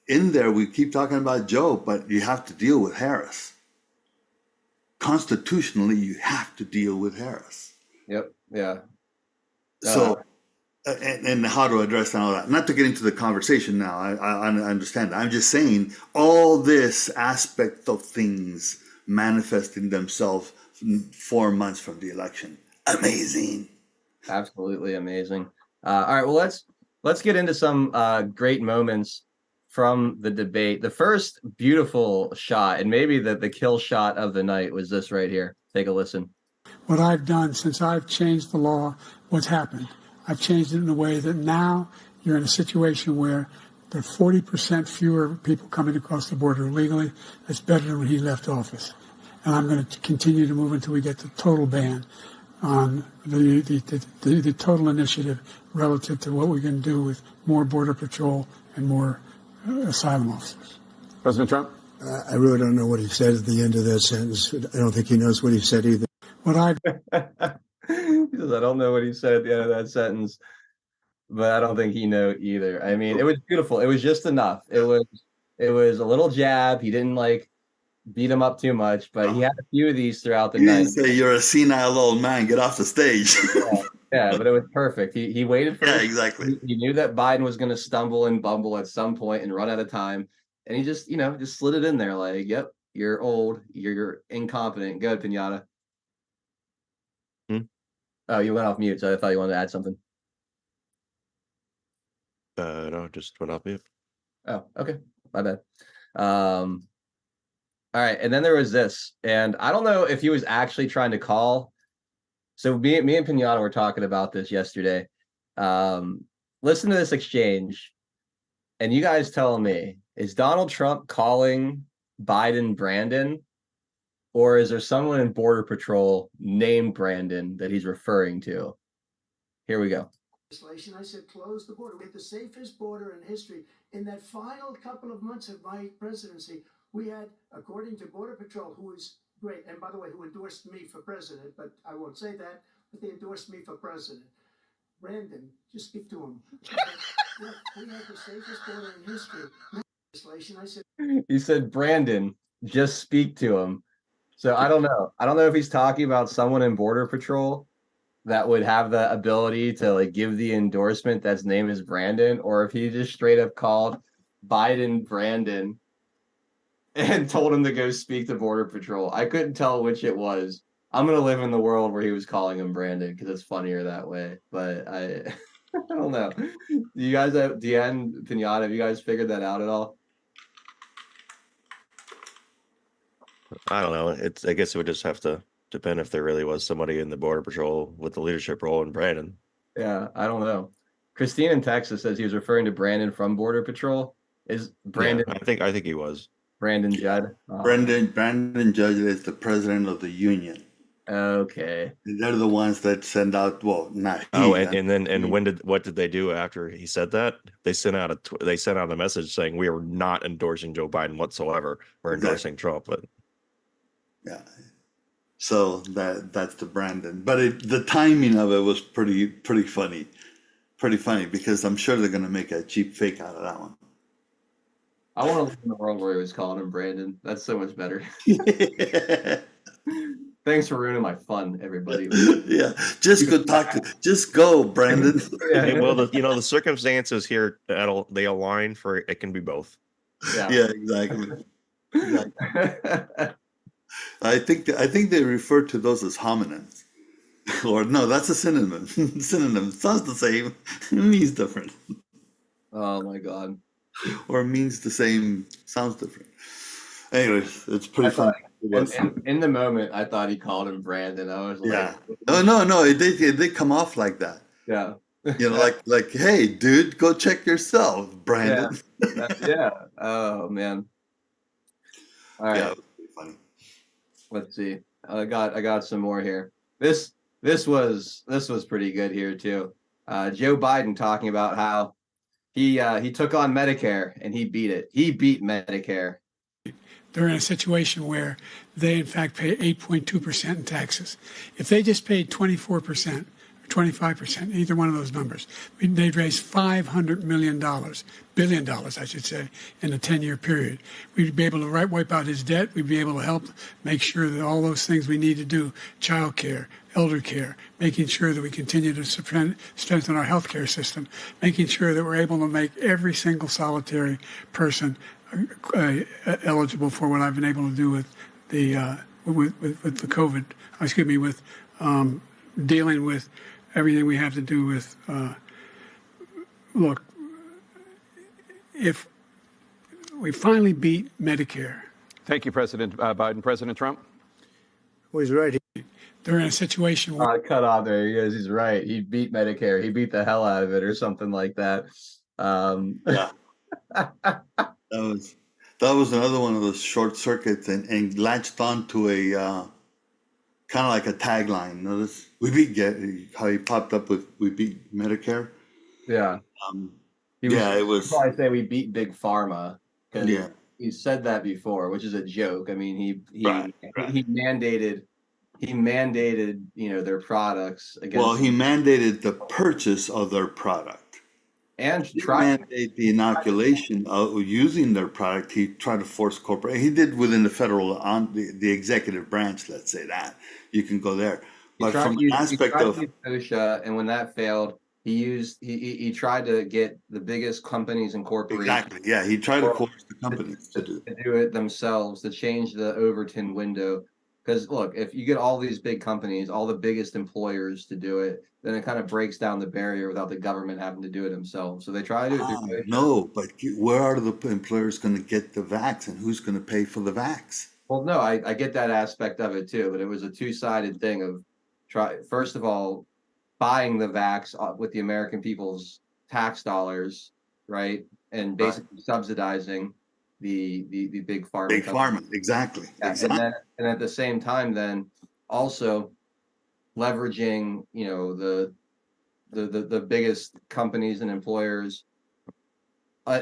in there we keep talking about Joe, but you have to deal with Harris. Constitutionally, you have to deal with Harris. Yep. Yeah. So, and how to address all that. Not to get into the conversation now. I understand. I'm just saying all this aspect of things manifesting themselves 4 months from the election. Amazing. Absolutely amazing. All right. Well, let's get into some great moments from the debate. The first beautiful shot, and maybe the kill shot of the night, was this right here. Take a listen. What I've done since I've changed the law, what's happened? I've changed it in a way that now you're in a situation where there are 40% fewer people coming across the border illegally. That's better than when he left office. And I'm going to continue to move until we get the total ban on the total initiative relative to what we're going to do with more Border Patrol and more asylum officers. President Trump? I really don't know what he said at the end of that sentence. I don't think he knows what he said either. He says, I don't know what he said at the end of that sentence, but I don't think he knows either. I mean, it was beautiful. It was just enough. It was a little jab. He didn't beat him up too much, but he had a few of these throughout the night. Didn't say you're a senile old man, get off the stage. Yeah, but it was perfect. He waited for exactly. He knew that Biden was going to stumble and bumble at some point and run out of time, and he just slid it in there like, yep, you're old, you're incompetent. Go ahead, Pinata. Oh, you went off mute, so I thought you wanted to add something. No, just went off mute. Oh, okay, my bad. All right, and then there was this, and I don't know if he was actually trying to call. So me and Pinata were talking about this yesterday. Listen to this exchange, and you guys tell me, is Donald Trump calling Biden Brandon, or is there someone in Border Patrol named Brandon that he's referring to? Here we go. I said, close the border. We had the safest border in history. In that final couple of months of my presidency, we had, according to Border Patrol, who is great, and by the way, who endorsed me for president, but I won't say that, but they endorsed me for president. Brandon, just speak to him. We had the safest border in history. I said, he said, Brandon, just speak to him. So I don't know. I don't know if he's talking about someone in Border Patrol that would have the ability to give the endorsement that's name is Brandon, or if he just straight up called Biden Brandon and told him to go speak to Border Patrol. I couldn't tell which it was. I'm going to live in the world where he was calling him Brandon because it's funnier that way. But I don't know. Do you guys have Deanne, Pinata? Have you guys figured that out at all? I don't know. I guess it would just have to depend if there really was somebody in the Border Patrol with the leadership role in Brandon. Yeah, I don't know. Christine in Texas says he was referring to Brandon from Border Patrol. Is Brandon Yeah, I think he was. Brandon Judd? Oh, Brandon Judge is the president of the union. okay. They're the ones that send out. Well, not he. Oh, and what did they do after he said that? They sent out a message saying we are not endorsing Joe Biden whatsoever. We're endorsing Trump. But yeah, so that's the Brandon. But the timing of it was pretty funny, because I'm sure they're going to make a cheap fake out of that one. I want to live in the world where he was calling him Brandon. That's so much better. Thanks for ruining my fun, everybody. Yeah, just go, Brandon. yeah, well, the circumstances here they align for it can be both. Yeah, exactly. I think they refer to those as homonyms, or no, that's a synonym. Synonym sounds the same, means different. Oh my god. Or means the same, sounds different. Anyways, it's pretty funny. In the moment, I thought he called him Brandon. I was like, yeah. No, it did come off like that. Yeah. like, hey, dude, go check yourself, Brandon. Yeah. Oh man. All right. Yeah, it was pretty funny. Let's see. I got some more here. This was pretty good here too. Joe Biden talking about how he took on Medicare and he beat it. He beat Medicare. They're in a situation where they, in fact, pay 8.2% in taxes. If they just paid 24% or 25%, either one of those numbers, they'd raise $500 billion, I should say, in a 10-year period. We'd be able to wipe out his debt. We'd be able to help make sure that all those things we need to do, child care, elder care, making sure that we continue to strengthen our healthcare system, making sure that we're able to make every single solitary person eligible for what I've been able to do with the COVID. With dealing with everything we have to do with. Look, if we finally beat Medicare. Thank you, President Biden. President Trump. Well, he's right. They're in a situation where cut off there. He goes, he's right. He beat Medicare. He beat the hell out of it, or something like that. Yeah. That was another one of those short circuits and latched on to a kind of like a tagline. Notice how he popped up with "We beat Medicare." Yeah. It was. Probably say we beat Big Pharma because yeah. he said that before, which is a joke. I mean, he mandated their products against. Well, he mandated the purchase of their product. And mandate the inoculation of using their product. He tried to force corporate. He did within the federal, the executive branch. Let's say that you can go there. But from an aspect of OSHA, and when that failed, he tried to get the biggest companies and corporations. Exactly. Yeah, he tried to force the companies to do it themselves, to change the Overton window. Because look, if you get all these big companies, all the biggest employers to do it, then it kind of breaks down the barrier without the government having to do it themselves. So they try to do it. No, but where are the employers going to get the vax, and who's going to pay for the vax? Well, no, I get that aspect of it too, but it was a two-sided thing of first of all, buying the vax with the American people's tax dollars, right, and basically subsidizing the big pharma. Big pharma, exactly. Yeah, exactly. And at the same time, then also leveraging, the biggest companies and employers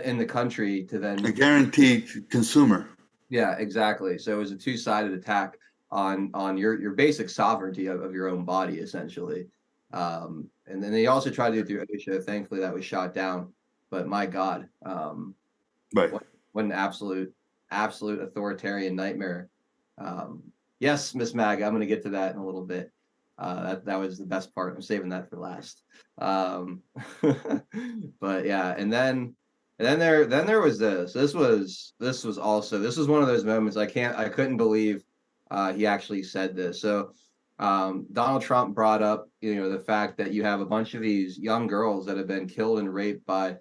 in the country to then a guaranteed consumer. Yeah, exactly. So it was a two-sided attack on your basic sovereignty of your own body, essentially. And then they also tried to do it through OSHA. Thankfully, that was shot down. But my God, right. What an absolute authoritarian nightmare. Yes, Miss Mag, I'm going to get to that in a little bit. That was the best part. I'm saving that for last. But yeah, and then there was this. This was one of those moments I couldn't believe he actually said this. So Donald Trump brought up, the fact that you have a bunch of these young girls that have been killed and raped by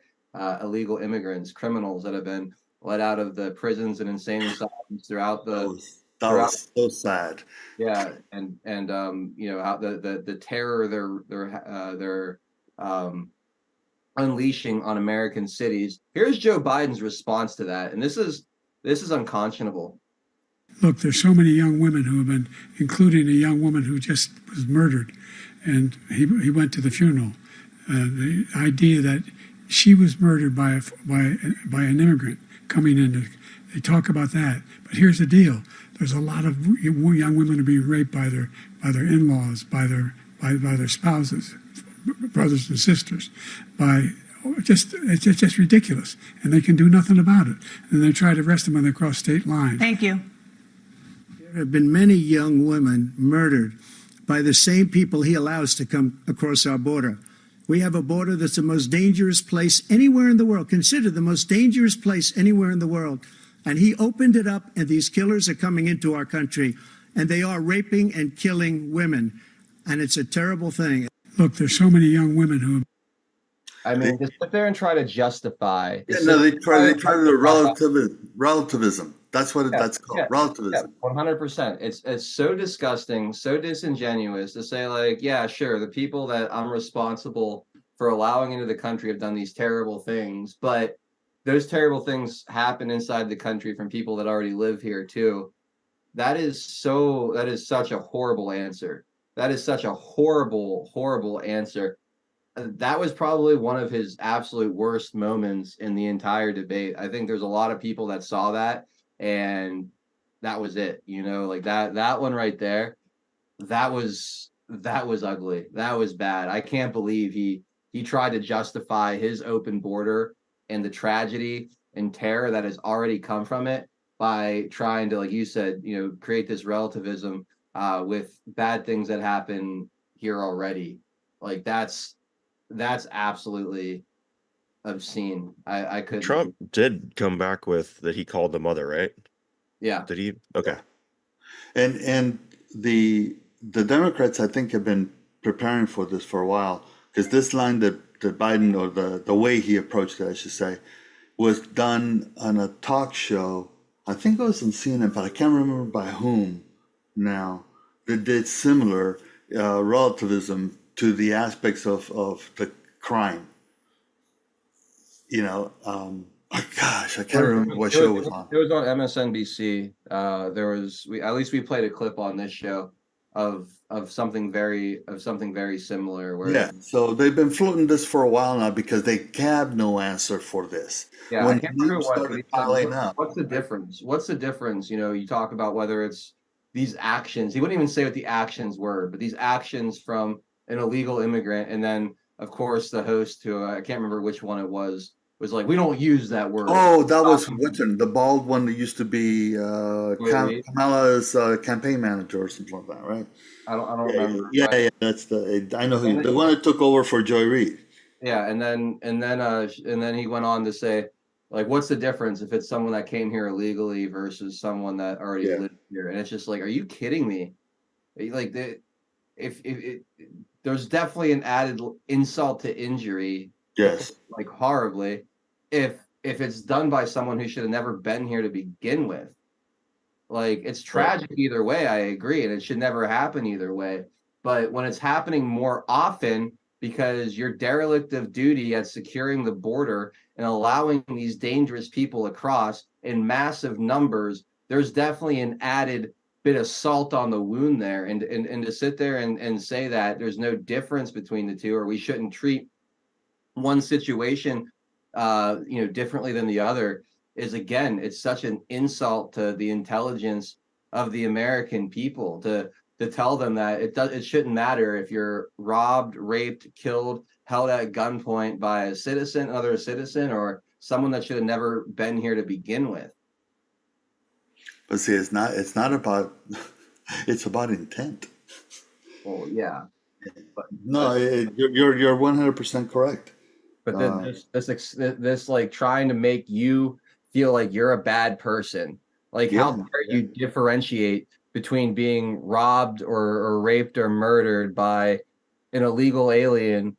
illegal immigrants, criminals that have been let out of the prisons and insane asylums throughout that was so sad. Yeah, and how the terror they're unleashing on American cities. Here's Joe Biden's response to that, and this is unconscionable. Look, there's so many young women who have been, including a young woman who just was murdered, and he went to the funeral. The idea that she was murdered by an immigrant coming in, they talk about that. But here's the deal: there's a lot of young women who are being raped by their in-laws, by their spouses, brothers and sisters, it's just ridiculous, and they can do nothing about it. And they try to arrest them when they cross state lines. Thank you. There have been many young women murdered by the same people he allows to come across our border. We have a border that's the most dangerous place anywhere in the world, considered the most dangerous place anywhere in the world. And he opened it up, and these killers are coming into our country, and they are raping and killing women. And it's a terrible thing. Look, there's so many young women who... Just sit there and try to justify. They try to do relativism. That's what that's called, relativism. 100%. It's so disgusting, so disingenuous to say, like, yeah, sure, the people that I'm responsible for allowing into the country have done these terrible things, but those terrible things happen inside the country from people that already live here too. That is such a horrible answer. That is such a horrible, horrible answer. That was probably one of his absolute worst moments in the entire debate. I think there's a lot of people that saw that, and that was it. Like that one right there, that was ugly. That was bad. I can't believe he tried to justify his open border and the tragedy and terror that has already come from it by trying to, like you said, create this relativism with bad things that happen here already. Like that's absolutely obscene. I could. Trump did come back with that he called the mother, right? Yeah. Did he? Okay. And the Democrats, I think, have been preparing for this for a while, because this line that Biden, or the way he approached it, I should say, was done on a talk show. I think it was on CNN, but I can't remember by whom now. That did similar relativism to the aspects of the crime. Gosh, I can't remember what show it was on. It was on MSNBC. We played a clip on this show of something very similar. Where So they've been floating this for a while now because they have no answer for this. Yeah, when I can't remember what's the difference. What's the difference? You talk about whether it's these actions. He wouldn't even say what the actions were, but these actions from an illegal immigrant, and then of course the host, who I can't remember which one it was like, we don't use that word. Oh, that was the bald one that used to be Kamala's campaign manager or something like that, right? I don't remember. Yeah, that's I know who, the one that took over for Joy Reid. Yeah, and then he went on to say, like, what's the difference if it's someone that came here illegally versus someone that already lived here? And it's just like, are you kidding me? Like, if there's definitely an added insult to injury. Yes. Like, horribly, if it's done by someone who should have never been here to begin with. Like, it's tragic either way, I agree, and it should never happen either way. But when it's happening more often because you're derelict of duty at securing the border and allowing these dangerous people across in massive numbers, there's definitely an added bit of salt on the wound there. And to sit there and say that there's no difference between the two, or we shouldn't treat one situation differently than the other, is, again, it's such an insult to the intelligence of the American people to tell them that it shouldn't matter if you're robbed, raped, killed, held at gunpoint by another citizen, or someone that should have never been here to begin with. But see, it's not about it's about intent. Well, yeah. You're 100% correct. But this like trying to make you feel like you're a bad person. Like, how dare you differentiate between being robbed or raped or murdered by an illegal alien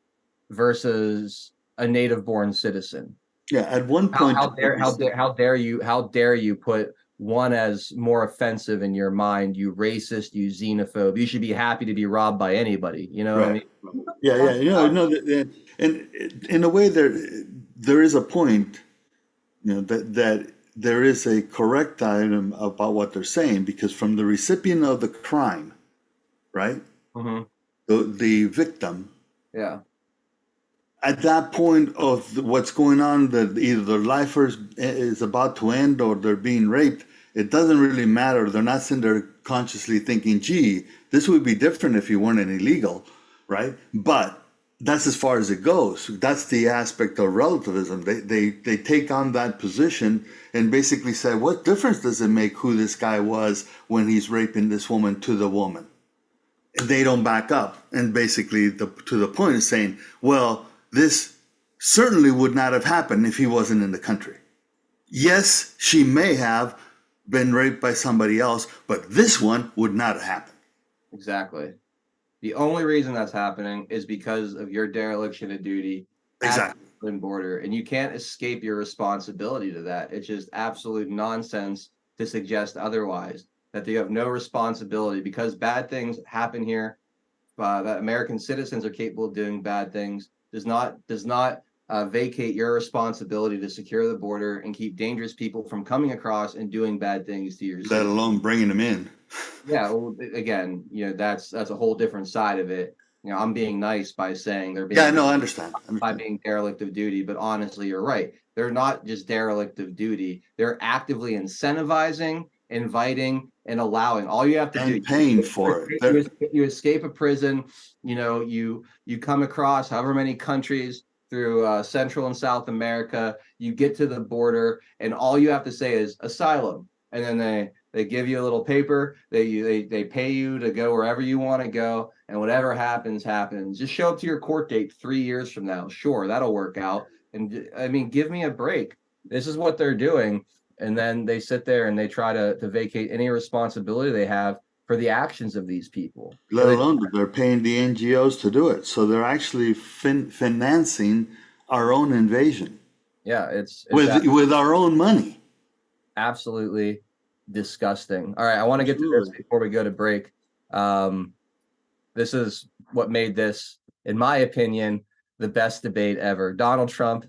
versus a native born citizen. Yeah, at one point, How dare you put one as more offensive in your mind, you racist, you xenophobe. You should be happy to be robbed by anybody. You know what I right? mean? Yeah, and in a way, there is a point, that there is a correct item about what they're saying, because from the recipient of the crime, right, Mm-hmm. the victim, Yeah. at that point of what's going on, that either their life is about to end or they're being raped, it doesn't really matter. They're not sitting there consciously thinking, gee, this would be different if you weren't an illegal, right? But that's as far as it goes. That's the aspect of relativism. They take on that position and basically say, what difference does it make who this guy was when he's raping this woman to the woman? And they don't back up. And basically, to the point is saying, well, this certainly would not have happened if he wasn't in the country. Yes, she may have been raped by somebody else, but this one would not have happened. Exactly. The only reason that's happening is because of your dereliction of duty at the border, and you can't escape your responsibility to that. It's just absolute nonsense to suggest otherwise, that you have no responsibility because bad things happen here. That American citizens are capable of doing bad things does not vacate your responsibility to secure the border and keep dangerous people from coming across and doing bad things to your Let citizens. alone bringing them in. Yeah, well, again, that's a whole different side of it. I'm being nice by saying they're being I understand. by being derelict of duty, but honestly, you're right. They're not just derelict of duty. They're actively incentivizing, inviting, and allowing. All you have to do, paying for it. You escape a prison. You come across however many countries through Central and South America. You get to the border, and all you have to say is asylum, and then they give you a little paper. They pay you to go wherever you want to go, and whatever happens, happens. Just show up to your court date 3 years from now. Sure, that'll work out. And I mean, give me a break. This is what they're doing, and then they sit there and they try to vacate any responsibility they have for the actions of these people. Let alone that they're paying the NGOs to do it. So they're actually financing our own invasion. Yeah, it's with our own money. Absolutely disgusting. All right, I want to get to this before we go to break. This is what made this, in my opinion, the best debate ever. Donald Trump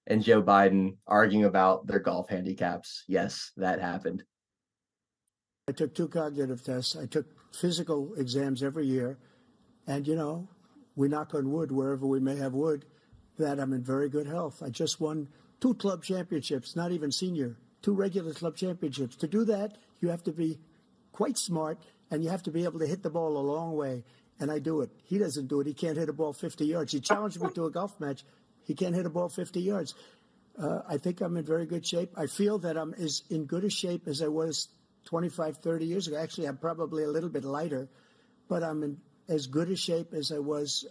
and Joe Biden arguing about their golf handicaps. Yes, that happened. I took 2 cognitive tests. I took physical exams every year. And, we knock on wood wherever we may have wood, that I'm in very good health. I just won 2 club championships, not even senior, 2 regular club championships. To do that, you have to be quite smart, and you have to be able to hit the ball a long way. And I do it. He doesn't do it. He can't hit a ball 50 yards. He challenged me to a golf match. He can't hit a ball 50 yards. I think I'm in very good shape. I feel that I'm as in good a shape as I was 25, 30 years ago. Actually, I'm probably a little bit lighter, but I'm in as good a shape as I was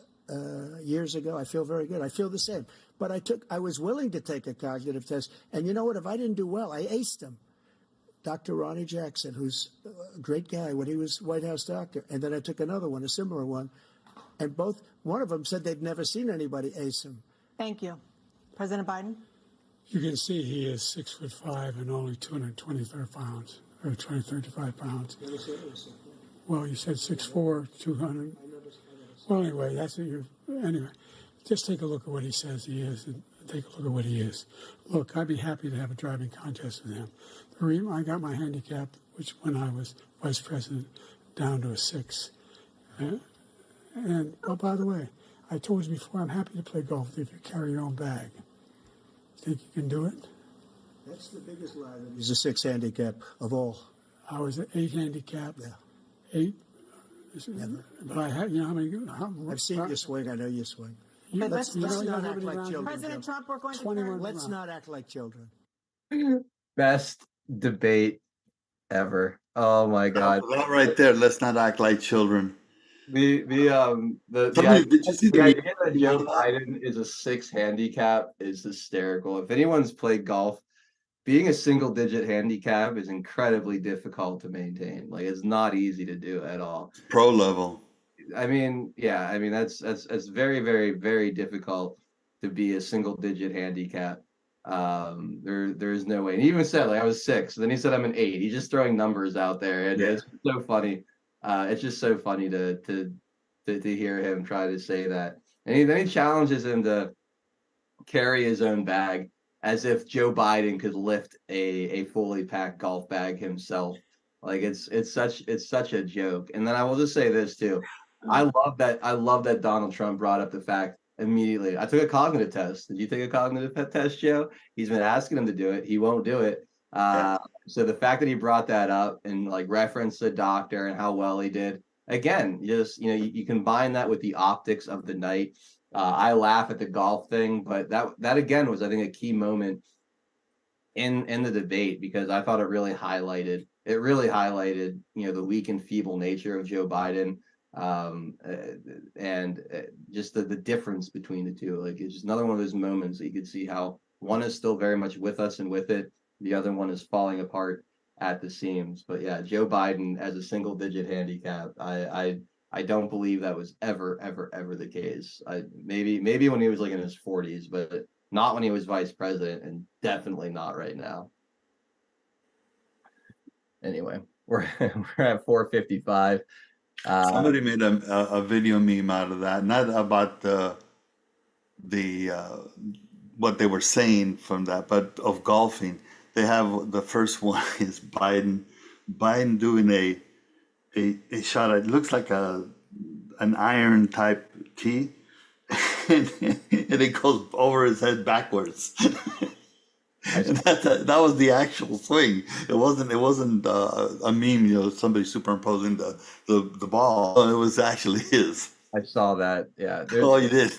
years ago. I feel very good. I feel the same. But I was willing to take a cognitive test. And you know what? If I didn't do well, I aced him. Dr. Ronnie Jackson, who's a great guy when he was White House doctor. And then I took another one, a similar one. And one of them said they'd never seen anybody ace him. Thank you. President Biden? You can see he is 6'5" and only 223 pounds, or 235 pounds. Well, you said 6'4", 200. Well, anyway, anyway, just take a look at what he says he is and take a look at what he is. Look, I'd be happy to have a driving contest with him. The reason I got my handicap, which when I was vice president, down to a 6. And oh, by the way, I told you before, I'm happy to play golf if you carry your own bag. Think you can do it? That's the biggest lie. He's a 6 handicap of all. I was an 8 handicap. Yeah. 8. Never. But I had, how many? I've seen you swing. I know you swing. Let's not act like children. President Trump, we're going to Let's not act like children. Best debate ever. Oh my God. That right there. Let's not act like children. The idea that Joe Biden is a 6 handicap is hysterical. If anyone's played golf, being a single digit handicap is incredibly difficult to maintain. Like it's not easy to do at all. Pro level. I mean, yeah, I mean that's very, very, very difficult to be a single digit handicap. There's no way. And he even said like I was 6, then he said I'm an 8. He's just throwing numbers out there, and Yeah. it's so funny. It's just so funny to hear him try to say that. And then he challenges him to carry his own bag as if Joe Biden could lift a fully packed golf bag himself. Like it's such a joke. And then I will just say this too. I love that Donald Trump brought up the fact immediately. I took a cognitive test. Did you take a cognitive test, Joe? He's been asking him to do it. He won't do it. So the fact that he brought that up and like referenced the doctor and how well he did, again, just you combine that with the optics of the night. I laugh at the golf thing, but that again was, I think, a key moment in the debate, because I thought it really highlighted the weak and feeble nature of Joe Biden, and just the difference between the two. Like it's just another one of those moments that you could see how one is still very much with us and with it, the other one is falling apart at the seams. But yeah, Joe Biden as a single digit handicap, I don't believe that was ever the case. Maybe when he was like in his 40s, but not when he was vice president, and definitely not right now. Anyway, we're at 4:55. Somebody made a video meme out of that, not about the what they were saying from that, but of golfing. They have the first one is Biden doing a shot. It looks like an iron type tee, and it goes over his head backwards. And that was the actual swing. It wasn't a meme, somebody superimposing the ball. It was actually his. I saw that. Yeah. Oh, you did.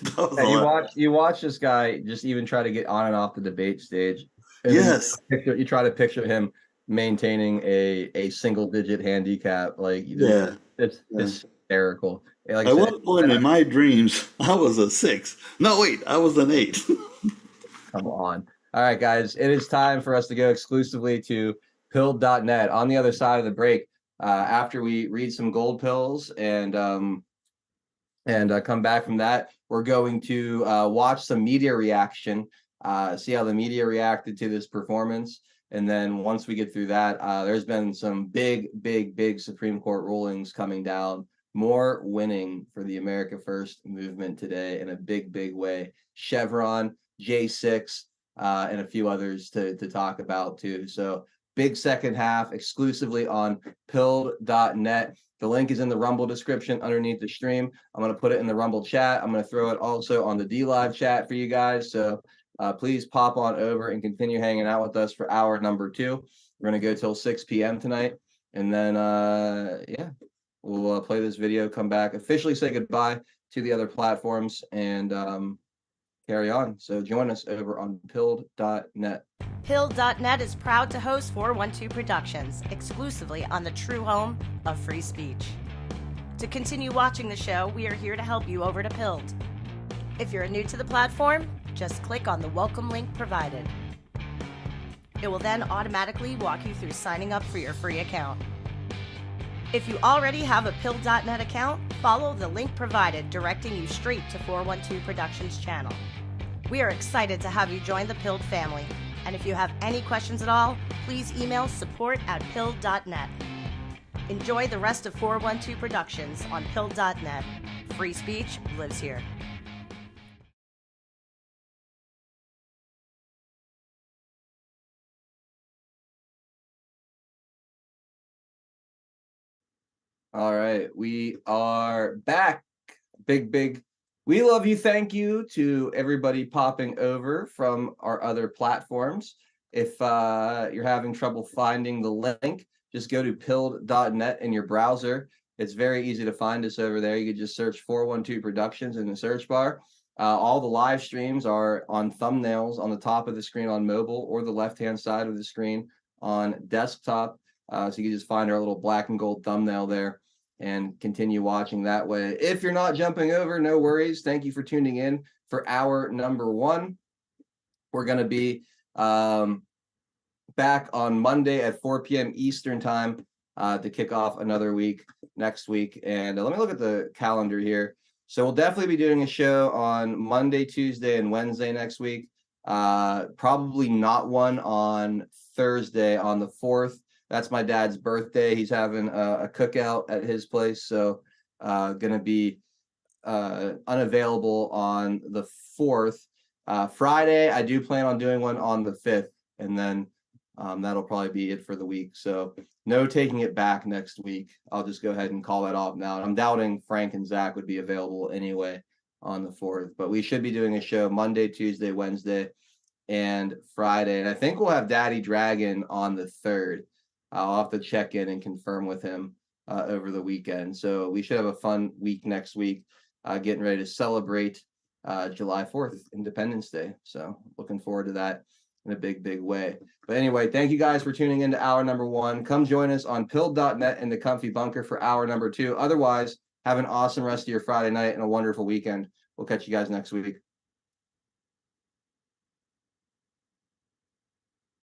You watch this guy just even try to get on and off the debate stage. And yes. You try to picture him maintaining a single digit handicap. Like it's hysterical. Like At one point in my dreams, I was a 6. No, wait, I was an 8. Come on. All right, guys, it is time for us to go exclusively to pilled.net. On the other side of the break, after we read some gold pills and come back from that, we're going to watch some media reaction, see how the media reacted to this performance. And then once we get through that, there's been some big Supreme Court rulings coming down. More winning for the America First movement today in a big way. Chevron, J6, and a few others to talk about too. So big second half exclusively on pilled.net. The link is in the Rumble description underneath the stream. I'm going to put it in the Rumble chat. I'm going to throw it also on the D-Live chat for you guys. So please pop on over and continue hanging out with us for hour number 2. We're going to go till 6 p.m. tonight. And then, we'll play this video, come back, officially say goodbye to the other platforms, and carry on. So join us over on pilled.net. Pilled.net is proud to host 412 Productions, exclusively on the true home of free speech. To continue watching the show, we are here to help you over to Pilled. If you're new to the platform, just click on the welcome link provided. It will then automatically walk you through signing up for your free account. If you already have a Pilled.net account, follow the link provided directing you straight to 412 Productions channel. We are excited to have you join the Pilled family, and if you have any questions at all, please email support@pilled.net. Enjoy the rest of 412 Productions on Pilled.net. Free speech lives here. All right, we are back. Big. We love you. Thank you to everybody popping over from our other platforms. If you're having trouble finding the link, just go to pilled.net in your browser. It's very easy to find us over there. You can just search 412 Productions in the search bar. All the live streams are on thumbnails on the top of the screen on mobile, or the left-hand side of the screen on desktop. So you can just find our little black and gold thumbnail there and continue watching that way. If you're not jumping over, no worries. Thank you for tuning in for hour number 1. We're going to be back on Monday at 4 p.m. Eastern time to kick off another week next week. And let me look at the calendar here. So we'll definitely be doing a show on Monday, Tuesday, and Wednesday next week. Probably not one on Thursday on the 4th. That's my dad's birthday. He's having a cookout at his place. So going to be unavailable on the 4th. Friday, I do plan on doing one on the 5th. And then that'll probably be it for the week. So no taking it back next week. I'll just go ahead and call that off now. And I'm doubting Frank and Zach would be available anyway on the 4th. But we should be doing a show Monday, Tuesday, Wednesday, and Friday. And I think we'll have Daddy Dragon on the 3rd. I'll have to check in and confirm with him over the weekend. So we should have a fun week next week, getting ready to celebrate July 4th, Independence Day. So looking forward to that in a big, big way. But anyway, thank you guys for tuning into hour number 1. Come join us on pilled.net in the comfy bunker for hour number 2. Otherwise, have an awesome rest of your Friday night and a wonderful weekend. We'll catch you guys next week.